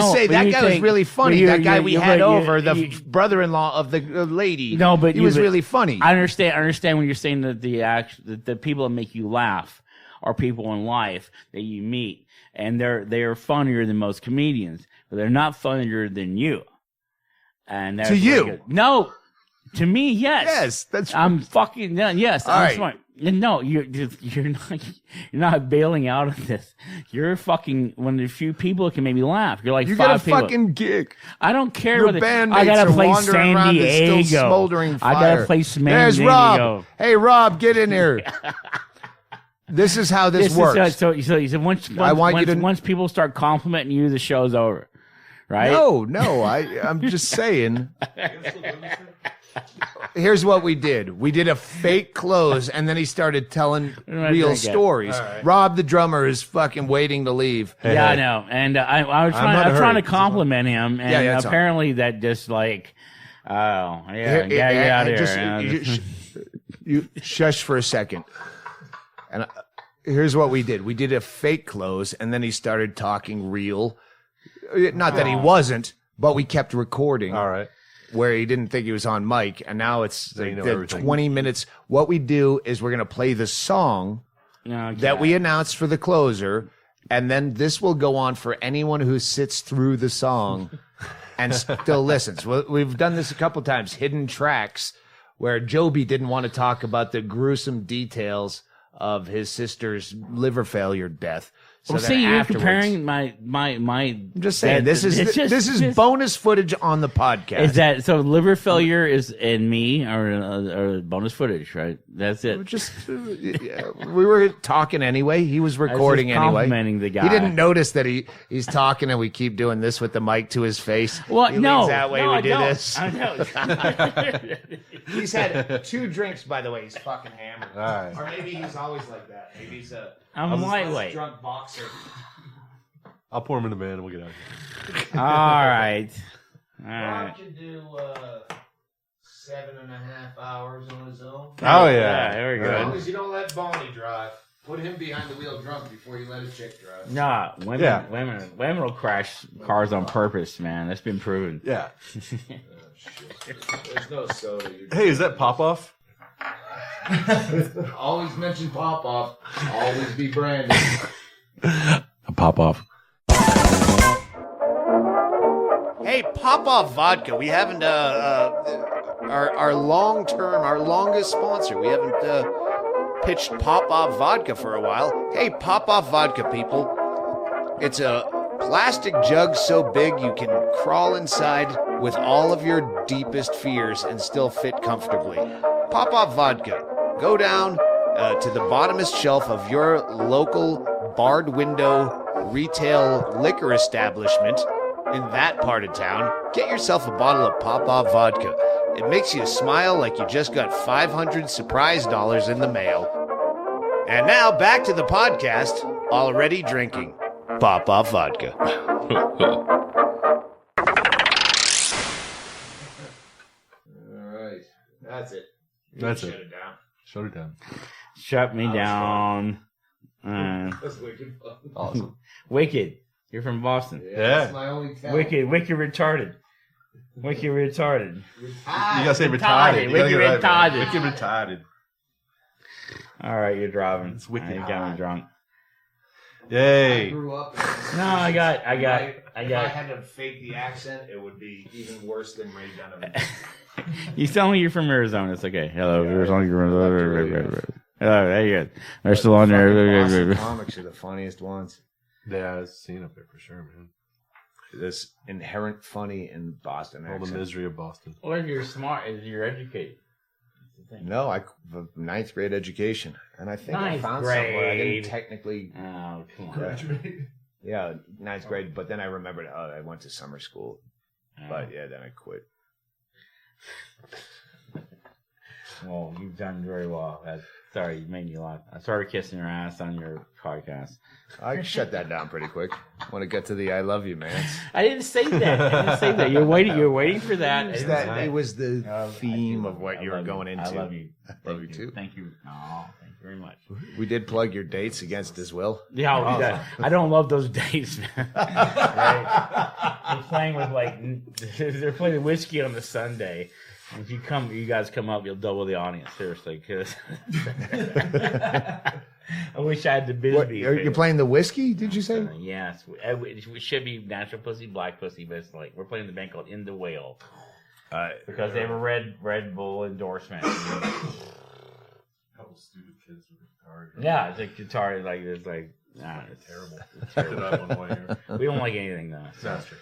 say that guy was really funny. That guy we had over, the brother-in-law of the lady. No, but he was really funny. I understand when you're saying that the people that make you laugh are people in life that you meet, and they are funnier than most comedians, but they're not funnier than you. And to you, no. To me, yes. Yes, that's. I'm fucking yes. All I'm right. smart. No, you're not bailing out of this. You're fucking one of the few people that can make me laugh. You're like you 5 got a people. Fucking gig. I don't care Your whether bandmates I gotta are play wandering San around Diego. It's still smoldering fire. I gotta play San Diego. There's Rob. Hey, Rob, get in here. This is how this works. So once people start complimenting you, the show's over, right? No, I'm just saying. Here's what we did. We did a fake close, and then he started telling real stories. Right. Rob, the drummer, is fucking waiting to leave. Yeah, I know. And I was trying to compliment him, and apparently that just like, get out of here. You shush for a second. And here's what we did. We did a fake close, and then he started talking real. Not that he wasn't, but we kept recording. All right. Where he didn't think he was on mic, and now it's the 20 minutes. What we do is we're going to play the song that we announced for the closer, and then this will go on for anyone who sits through the song and still listens. We've done this a couple times, hidden tracks, where Joby didn't want to talk about the gruesome details of his sister's liver failure death. So you're comparing my. I'm just saying this is bonus footage on the podcast. Is that so? Liver failure is in me or bonus footage, right? That's it. We were talking anyway. He was recording anyway. Complimenting the guy. He didn't notice that he's talking and we keep doing this with the mic to his face. Well, he leans that way. We do this. I know. He's had 2 drinks, by the way. He's fucking hammered. All right. Or maybe he's always like that. Maybe he's I'm lightweight. Drunk boxer. I'll pour him in the van and we'll get out of here. All right. Rob can do 7.5 hours on his own. Oh, yeah. Very good. As long as you don't let Bonnie drive. Put him behind the wheel drunk before you let a chick drive. Nah, women will crash cars on purpose, man. That's been proven. Yeah. There's no soda. Hey, is that Pop-Off? Always mention Pop-Off. Always be Brandon. A Pop-Off. Hey, Pop-Off Vodka. We haven't, our long-term, our longest sponsor. We haven't, pitched Pop-Off Vodka for a while. Hey, Pop-Off Vodka, people. It's a plastic jug so big you can crawl inside with all of your deepest fears and still fit comfortably. Pop-Off Vodka. Go down to the bottomest shelf of your local barred window retail liquor establishment in that part of town. Get yourself a bottle of Pop-Off Vodka. It makes you smile like you just got 500 surprise dollars in the mail. And now back to the podcast, already drinking Pop-Off Vodka. All right. That's it. That's Shut it. it down. Shut it down. Shut me down. That's wicked fun. Awesome. Wicked. You're from Boston. Yeah, Yeah. that's my only talent. Wicked retarded. Wicked retarded. You gotta say retarded. You gotta Wicked get it right, man. retarded. Wicked retarded. All right, you're driving. It's wicked You got me high. drunk. I Yay. grew up. No, I got. If I had to fake the accent, it would be even worse than Ray Donovan. You tell me you're from Arizona. It's okay. Hello, Arizona. Hello, there you go. They're still on Boston there. comics are the funniest ones. Yeah, I've seen up there for sure, man. This inherent funny in Boston All the accent. misery of Boston. Well, if you're smart, if you're educated. That's the thing. No, I ninth grade education, and I think I Ninth found somewhere I grade. didn't technically. Oh, come on. Yeah, ninth grade, but then I remembered. Oh, I went to summer school, but yeah, then I quit. Well, you've done very well. Sorry, you made me laugh. I started kissing your ass on your podcast. I shut that down pretty quick. Want to get to the "I love you" man. I didn't say that. You're waiting for that. It was the theme of what I you were love going into. I love you. Love you too. Thank you. Oh, thank you very much. We did plug your dates against his will. Yeah, I don't love those dates, man. Right? They're playing with they're playing whiskey on the Sunday. If you guys come up, you'll double the audience. Seriously, because I wish I had the Bisbee. You're playing the whiskey? Did you say? Yes, it should be Nashville Pussy, Black Pussy, but it's we're playing the band called In the Whale because they have a Red Bull endorsement. Couple stupid kids with guitar. Yeah, it's like guitar, it's Terrible. It's terrible. Up on the way here. We don't like anything though. So. That's true.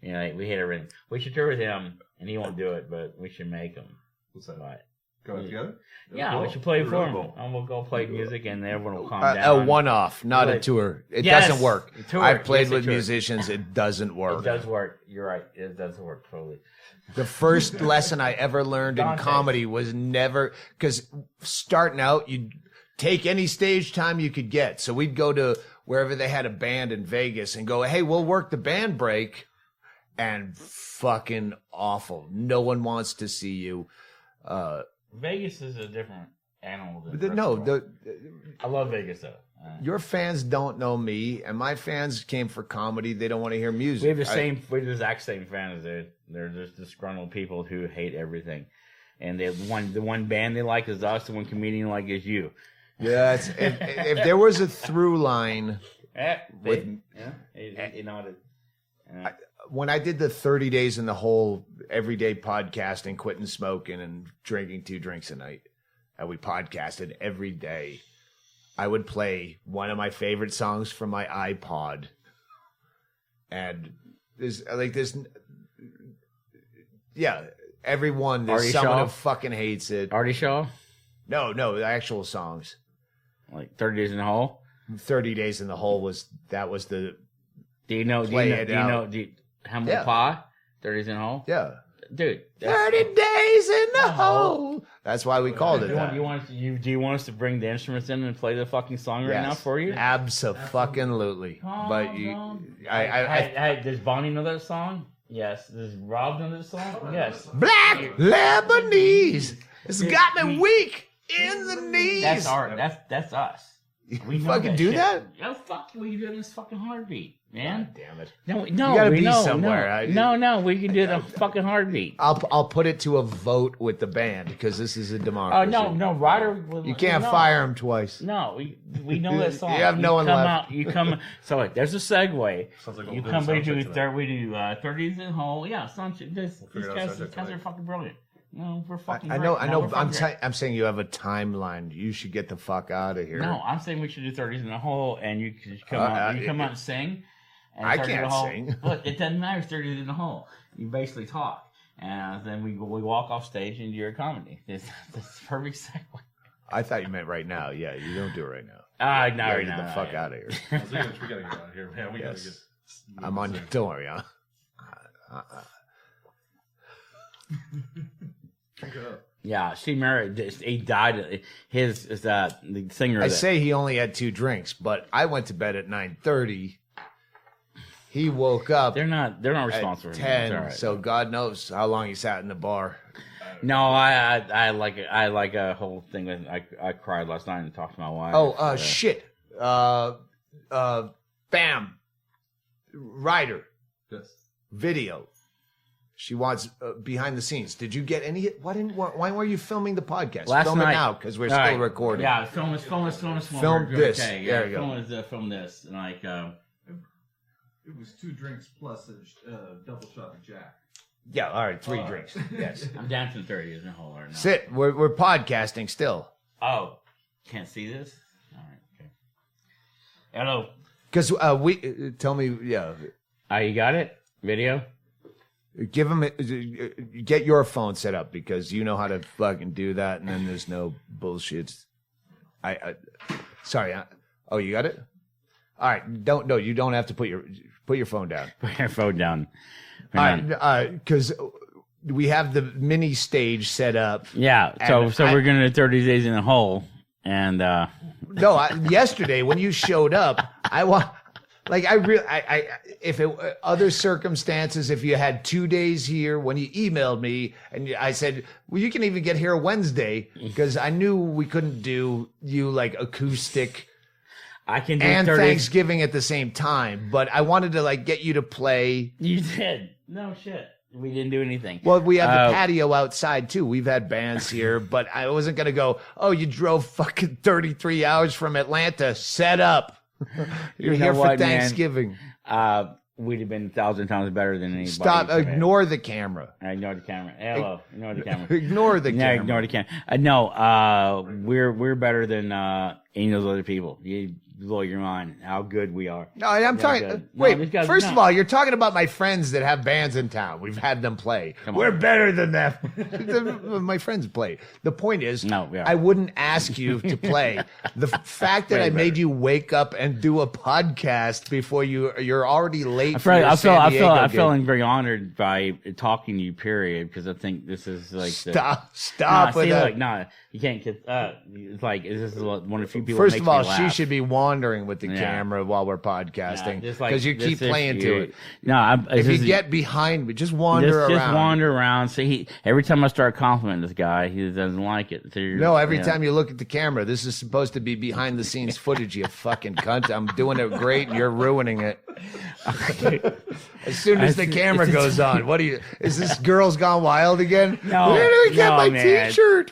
You know, we hate everything. We should tour with him, and he won't do it, but we should make him. What's that? But, Go out together? yeah, we should play for him. And we'll go play music, and everyone will calm A down. one-off, not a Like- tour. It Yes, doesn't work. a tour. I've played Yes, a with tour. musicians. It doesn't work. It does work. You're right. It does work totally. The first lesson I ever learned in Dante. comedy was never, because starting out, you'd take any stage time you could get. So we'd go to wherever they had a band in Vegas and go, hey, we'll work the band break. And fucking awful. No one wants to see you. Vegas is a different animal. Than I love Vegas though. Your fans don't know me, and my fans came for comedy. They don't want to hear music. We have we have the exact same fans. They're just disgruntled people who hate everything, and the one band they like is us. The one comedian they like is you. Yeah, if there was a through line, He nodded. when I did the 30 days in the hole everyday podcasting, quitting smoking and drinking 2 drinks a night, and we podcasted every day, I would play one of my favorite songs from my iPod. And there's everyone, there's Artie someone Shaw? who fucking hates it. Artie Shaw, No, the actual songs. like 30 Days in the Hole. 30 Days in the Hole was the, Do you know? Play it out. Humble Yeah. Pie? 30 Days in the Hole. yeah. Dude. 30 days in the hole. That's why we called it Do that. you want us to bring the instruments in and play the fucking song right now for you? Abso-fucking-lutely. But Does Bonnie know that song? Yes. Does Rob know that song? Yes. Black Lebanese. It's got me weak in the knees. That's art. That's us. We know fucking do shit. that? Oh, fuck. We can do it in this fucking heartbeat, man. God damn it. No, You gotta be somewhere. No, we can do it in a fucking heartbeat. I'll put it to a vote with the band because this is a democracy. Oh, no, Ryder. You can't fire him twice. No, we know that song. You have no one left. You come. So there's a segue. Sounds like You we'll come. do We do soundcheck tonight. 30s in the hole. Yeah, these figure it out guys soundcheck are tonight. fucking brilliant. No, we're fucking. I know. great. No, we're fucking great. I'm saying you have a timeline. You should get the fuck out of here. No, I'm saying we should do 30s in the hole, and you can come out. You come out and sing. And I 30s in the can't hole. sing. Look, it doesn't matter. 30s in the hole. You basically talk, and then we walk off stage and do your comedy. This perfect segue. I thought you meant right now. Yeah, you don't do it right now. Not You gotta right get now. the fuck out of here. We gotta get out of here, man. We Yes. gotta get. I'm on. Don't worry, huh? Drink it up. Yeah, she married. He died. His the singer. I say he only had 2 drinks, but I went to bed at 9:30. He woke up They're not at responsible. 10. It's all right. So God knows how long he sat in the bar. No, I like it. I like a whole thing. With I cried last night and talked to my wife. Oh, shit. Bam. Ryder. Yes. Video. She wants behind the scenes. Did you get any? Why were you filming the podcast? Last Film night. it now because we're All still right. recording. Yeah, film this. Film We're this. Okay, There yeah, you go. film this. And like, It was 2 drinks plus a double shot of Jack. Yeah, all right, 3 drinks. Yes. I'm down to the 30s in the hole right now. Sit. We're podcasting still. Oh, can't see this. All right. Okay. Hello. Because we tell me, yeah. You got it? Video. Give him get your phone set up because you know how to fucking do that, and then there's no bullshit. Sorry. Oh, you got it. All right. You don't have to put your phone down. Put your phone down. All right, because we have the mini stage set up. Yeah. So we're gonna do 30 days in the hole, and No, yesterday when you showed up, if it other circumstances, if you had 2 days here when you emailed me and I said, well, you can even get here Wednesday because I knew we couldn't do you like acoustic I can do and 30. Thanksgiving at the same time, but I wanted to like get you to play. You did. No shit. We didn't do anything. Well, we have the patio outside too. We've had bands here, but I wasn't going to go, oh, you drove fucking 33 hours from Atlanta. Set up. You're You know here for what, man? Thanksgiving. We'd have been 1,000 times better than anybody. Stop. Ignore the camera. I ignore the camera. Hello. Ignore the camera. Ignore the No, camera. ignore the camera. We're better than any of those other people. You blow your mind how good we are. No, I'm Yeah, talking. good. No, Wait, these guys- first no. of all, you're talking about my friends that have bands in town. We've had them play. Come on. We're better than them. My friends play. The point is, No, we are. I wouldn't ask you to play. The fact that Way I made better. you wake up and do a podcast before you're already late. I'm gig. feeling very honored by talking to you. Period, because I think this is like Stop with that. No, you can't get. It's like this is one of the few people. First that of makes all, me she laugh. should be wandering with the Yeah. camera while we're podcasting Just like because you this keep playing to issue. it. No, If you get behind me, just wander around. Just wander around. See, every time I start complimenting this guy, he doesn't like it. So No, every time you look at the camera, this is supposed to be behind the scenes footage, you fucking cunt. I'm doing it great and you're ruining it. As soon as the camera goes on, is this Girls Gone Wild again? No, Where do we get no, my man. t-shirt?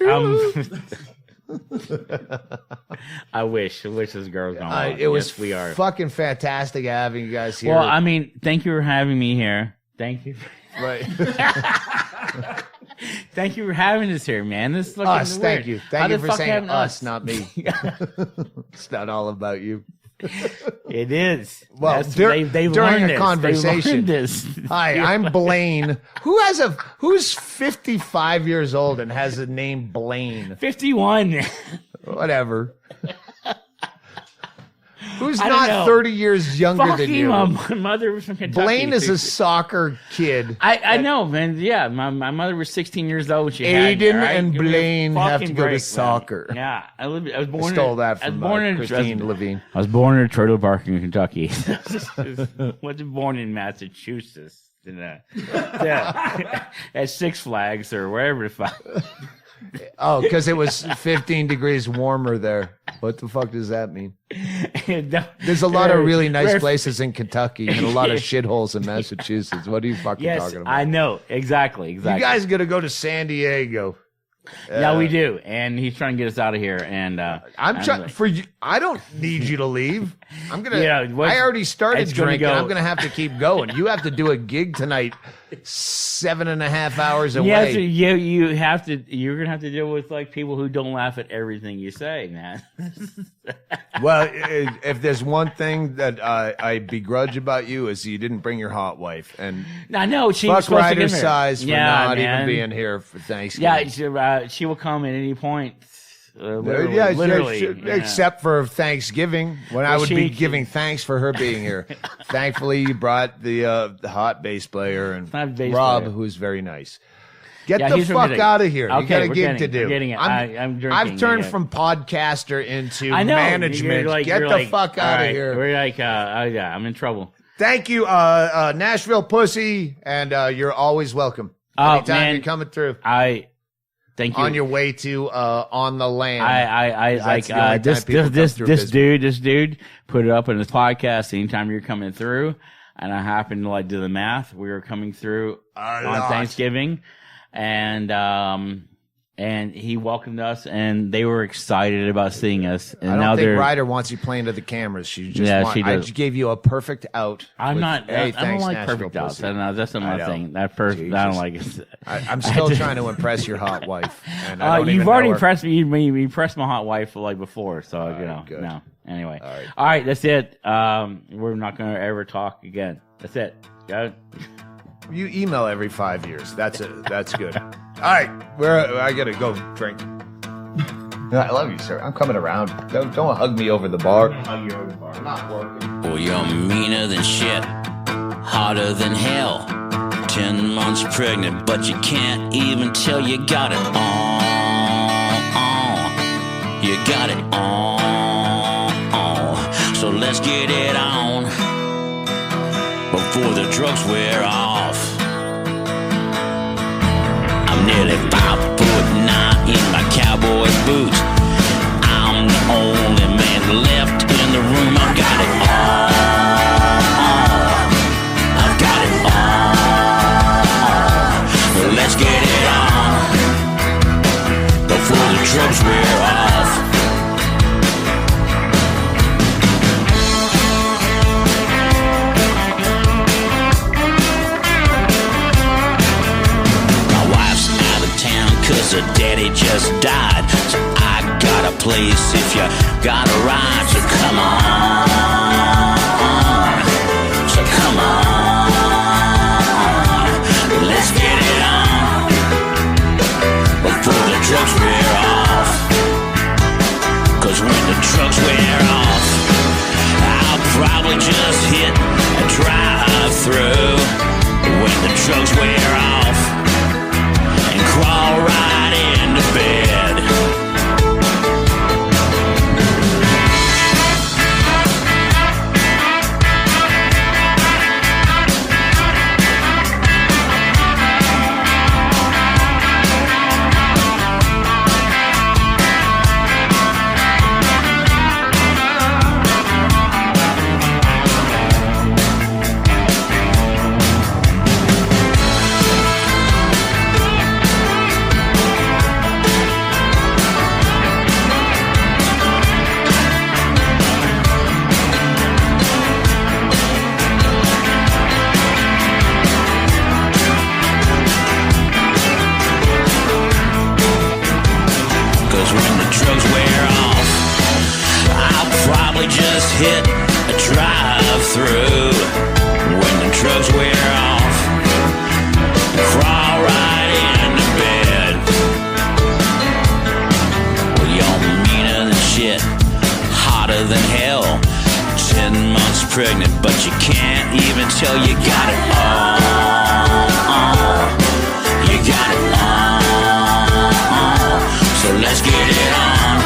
I wish this girl's gone. It was Yes, we are. fucking fantastic having you guys here. Well, I mean, thank you for having me here. Thank you. right. Thank you for having us here, man. This is fucking Us, weird. thank you. How Thank you the for fuck saying having us, not me. It's not all about you. It is. Well, They've during learned a this. conversation. They've learned this. Hi, I'm Blaine. Who's 55 years old and has a name Blaine? 51. Whatever. Who's I don't not know. 30 years younger Fuck than you. you? My mother was from Kentucky. Blaine is a soccer kid. I know, man. Yeah, my mother was 16 years old when she had me, Aiden all right? and Give me a Blaine have fucking to go to break, man. soccer. Yeah, I was born. I stole that I was from born in Christine Levine. I was born in Turtle Park in Kentucky. Wasn't born in Massachusetts. At Six Flags or wherever the fuck. Oh, because it was 15 degrees warmer there. What the fuck does that mean? There's a lot of really nice places in Kentucky and a lot of shitholes in Massachusetts. What are you fucking talking about? I know. Exactly. You guys got to go to San Diego. Yeah, we do, and he's trying to get us out of here. And I'm trying for you. I don't need you to leave. I'm gonna. Yeah, I already started drinking. go. I'm gonna have to keep going. You have to do a gig tonight, 7.5 hours away. You have to. You're gonna have to deal with like people who don't laugh at everything you say, man. Well, if there's one thing that I begrudge about you is you didn't bring your hot wife. And I know she fuck was supposed to Ryder get here. Size for not even being here for Thanksgiving. Yeah, she will come at any point. Literally, except for Thanksgiving, when I would be giving thanks for her being here. Thankfully, you brought the hot bass player and Rob, who's very nice. Get the fuck out of here. Okay, you got a gig to do. Getting it. I'm drinking. I've turned from podcaster into management. Get the fuck out of here. We're like, yeah, I'm in trouble. Thank you, Nashville Pussy, and you're always welcome. Anytime you're coming through. Thank you. On your way to On the Land. I like this dude put it up in his podcast anytime you're coming through, and I happened to like do the math. We were coming through on Thanksgiving, and he welcomed us, and they were excited about seeing us. And I don't think Ryder wants you playing to the cameras. She does. I just gave you a perfect out. I don't like perfect outs. That's not my thing. That first, Jesus. I don't like it. I'm still trying to impress your hot wife. And you've already impressed me. You impressed my hot wife like before, so good. No. Anyway, all right, that's it. We're not going to ever talk again. That's it. Got it. You email every 5 years. That's it. That's good. All right, I gotta go drink. I love you, sir. I'm coming around. Don't hug me over the bar. Hug you over the bar. I'm not working. Well, you're meaner than shit, hotter than hell. 10 months pregnant, but you can't even tell you got it on. You got it on. So let's get it on before the drugs wear off. I'm nearly 5'9" in my cowboy boots. I'm the only man left in the room. I've got it all. I've got it all. Let's get it on before the drugs wear off. Cause her daddy just died, so I got a place if you got a ride. So come on, let's get it on before the drugs wear off. Cause when the drugs wear off, I'll probably just hit a drive-through. When the drugs wear off, crawl right into bed. Hit a drive-through when the drugs wear off. Crawl right into bed. Well, you're meaner than shit, hotter than hell. 10 months pregnant, but you can't even tell you got it all. You got it all. So let's get it on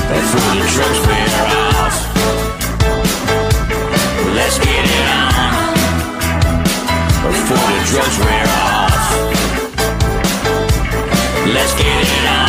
before the drugs wear off. Let's get it on before the drugs wear off. get it on.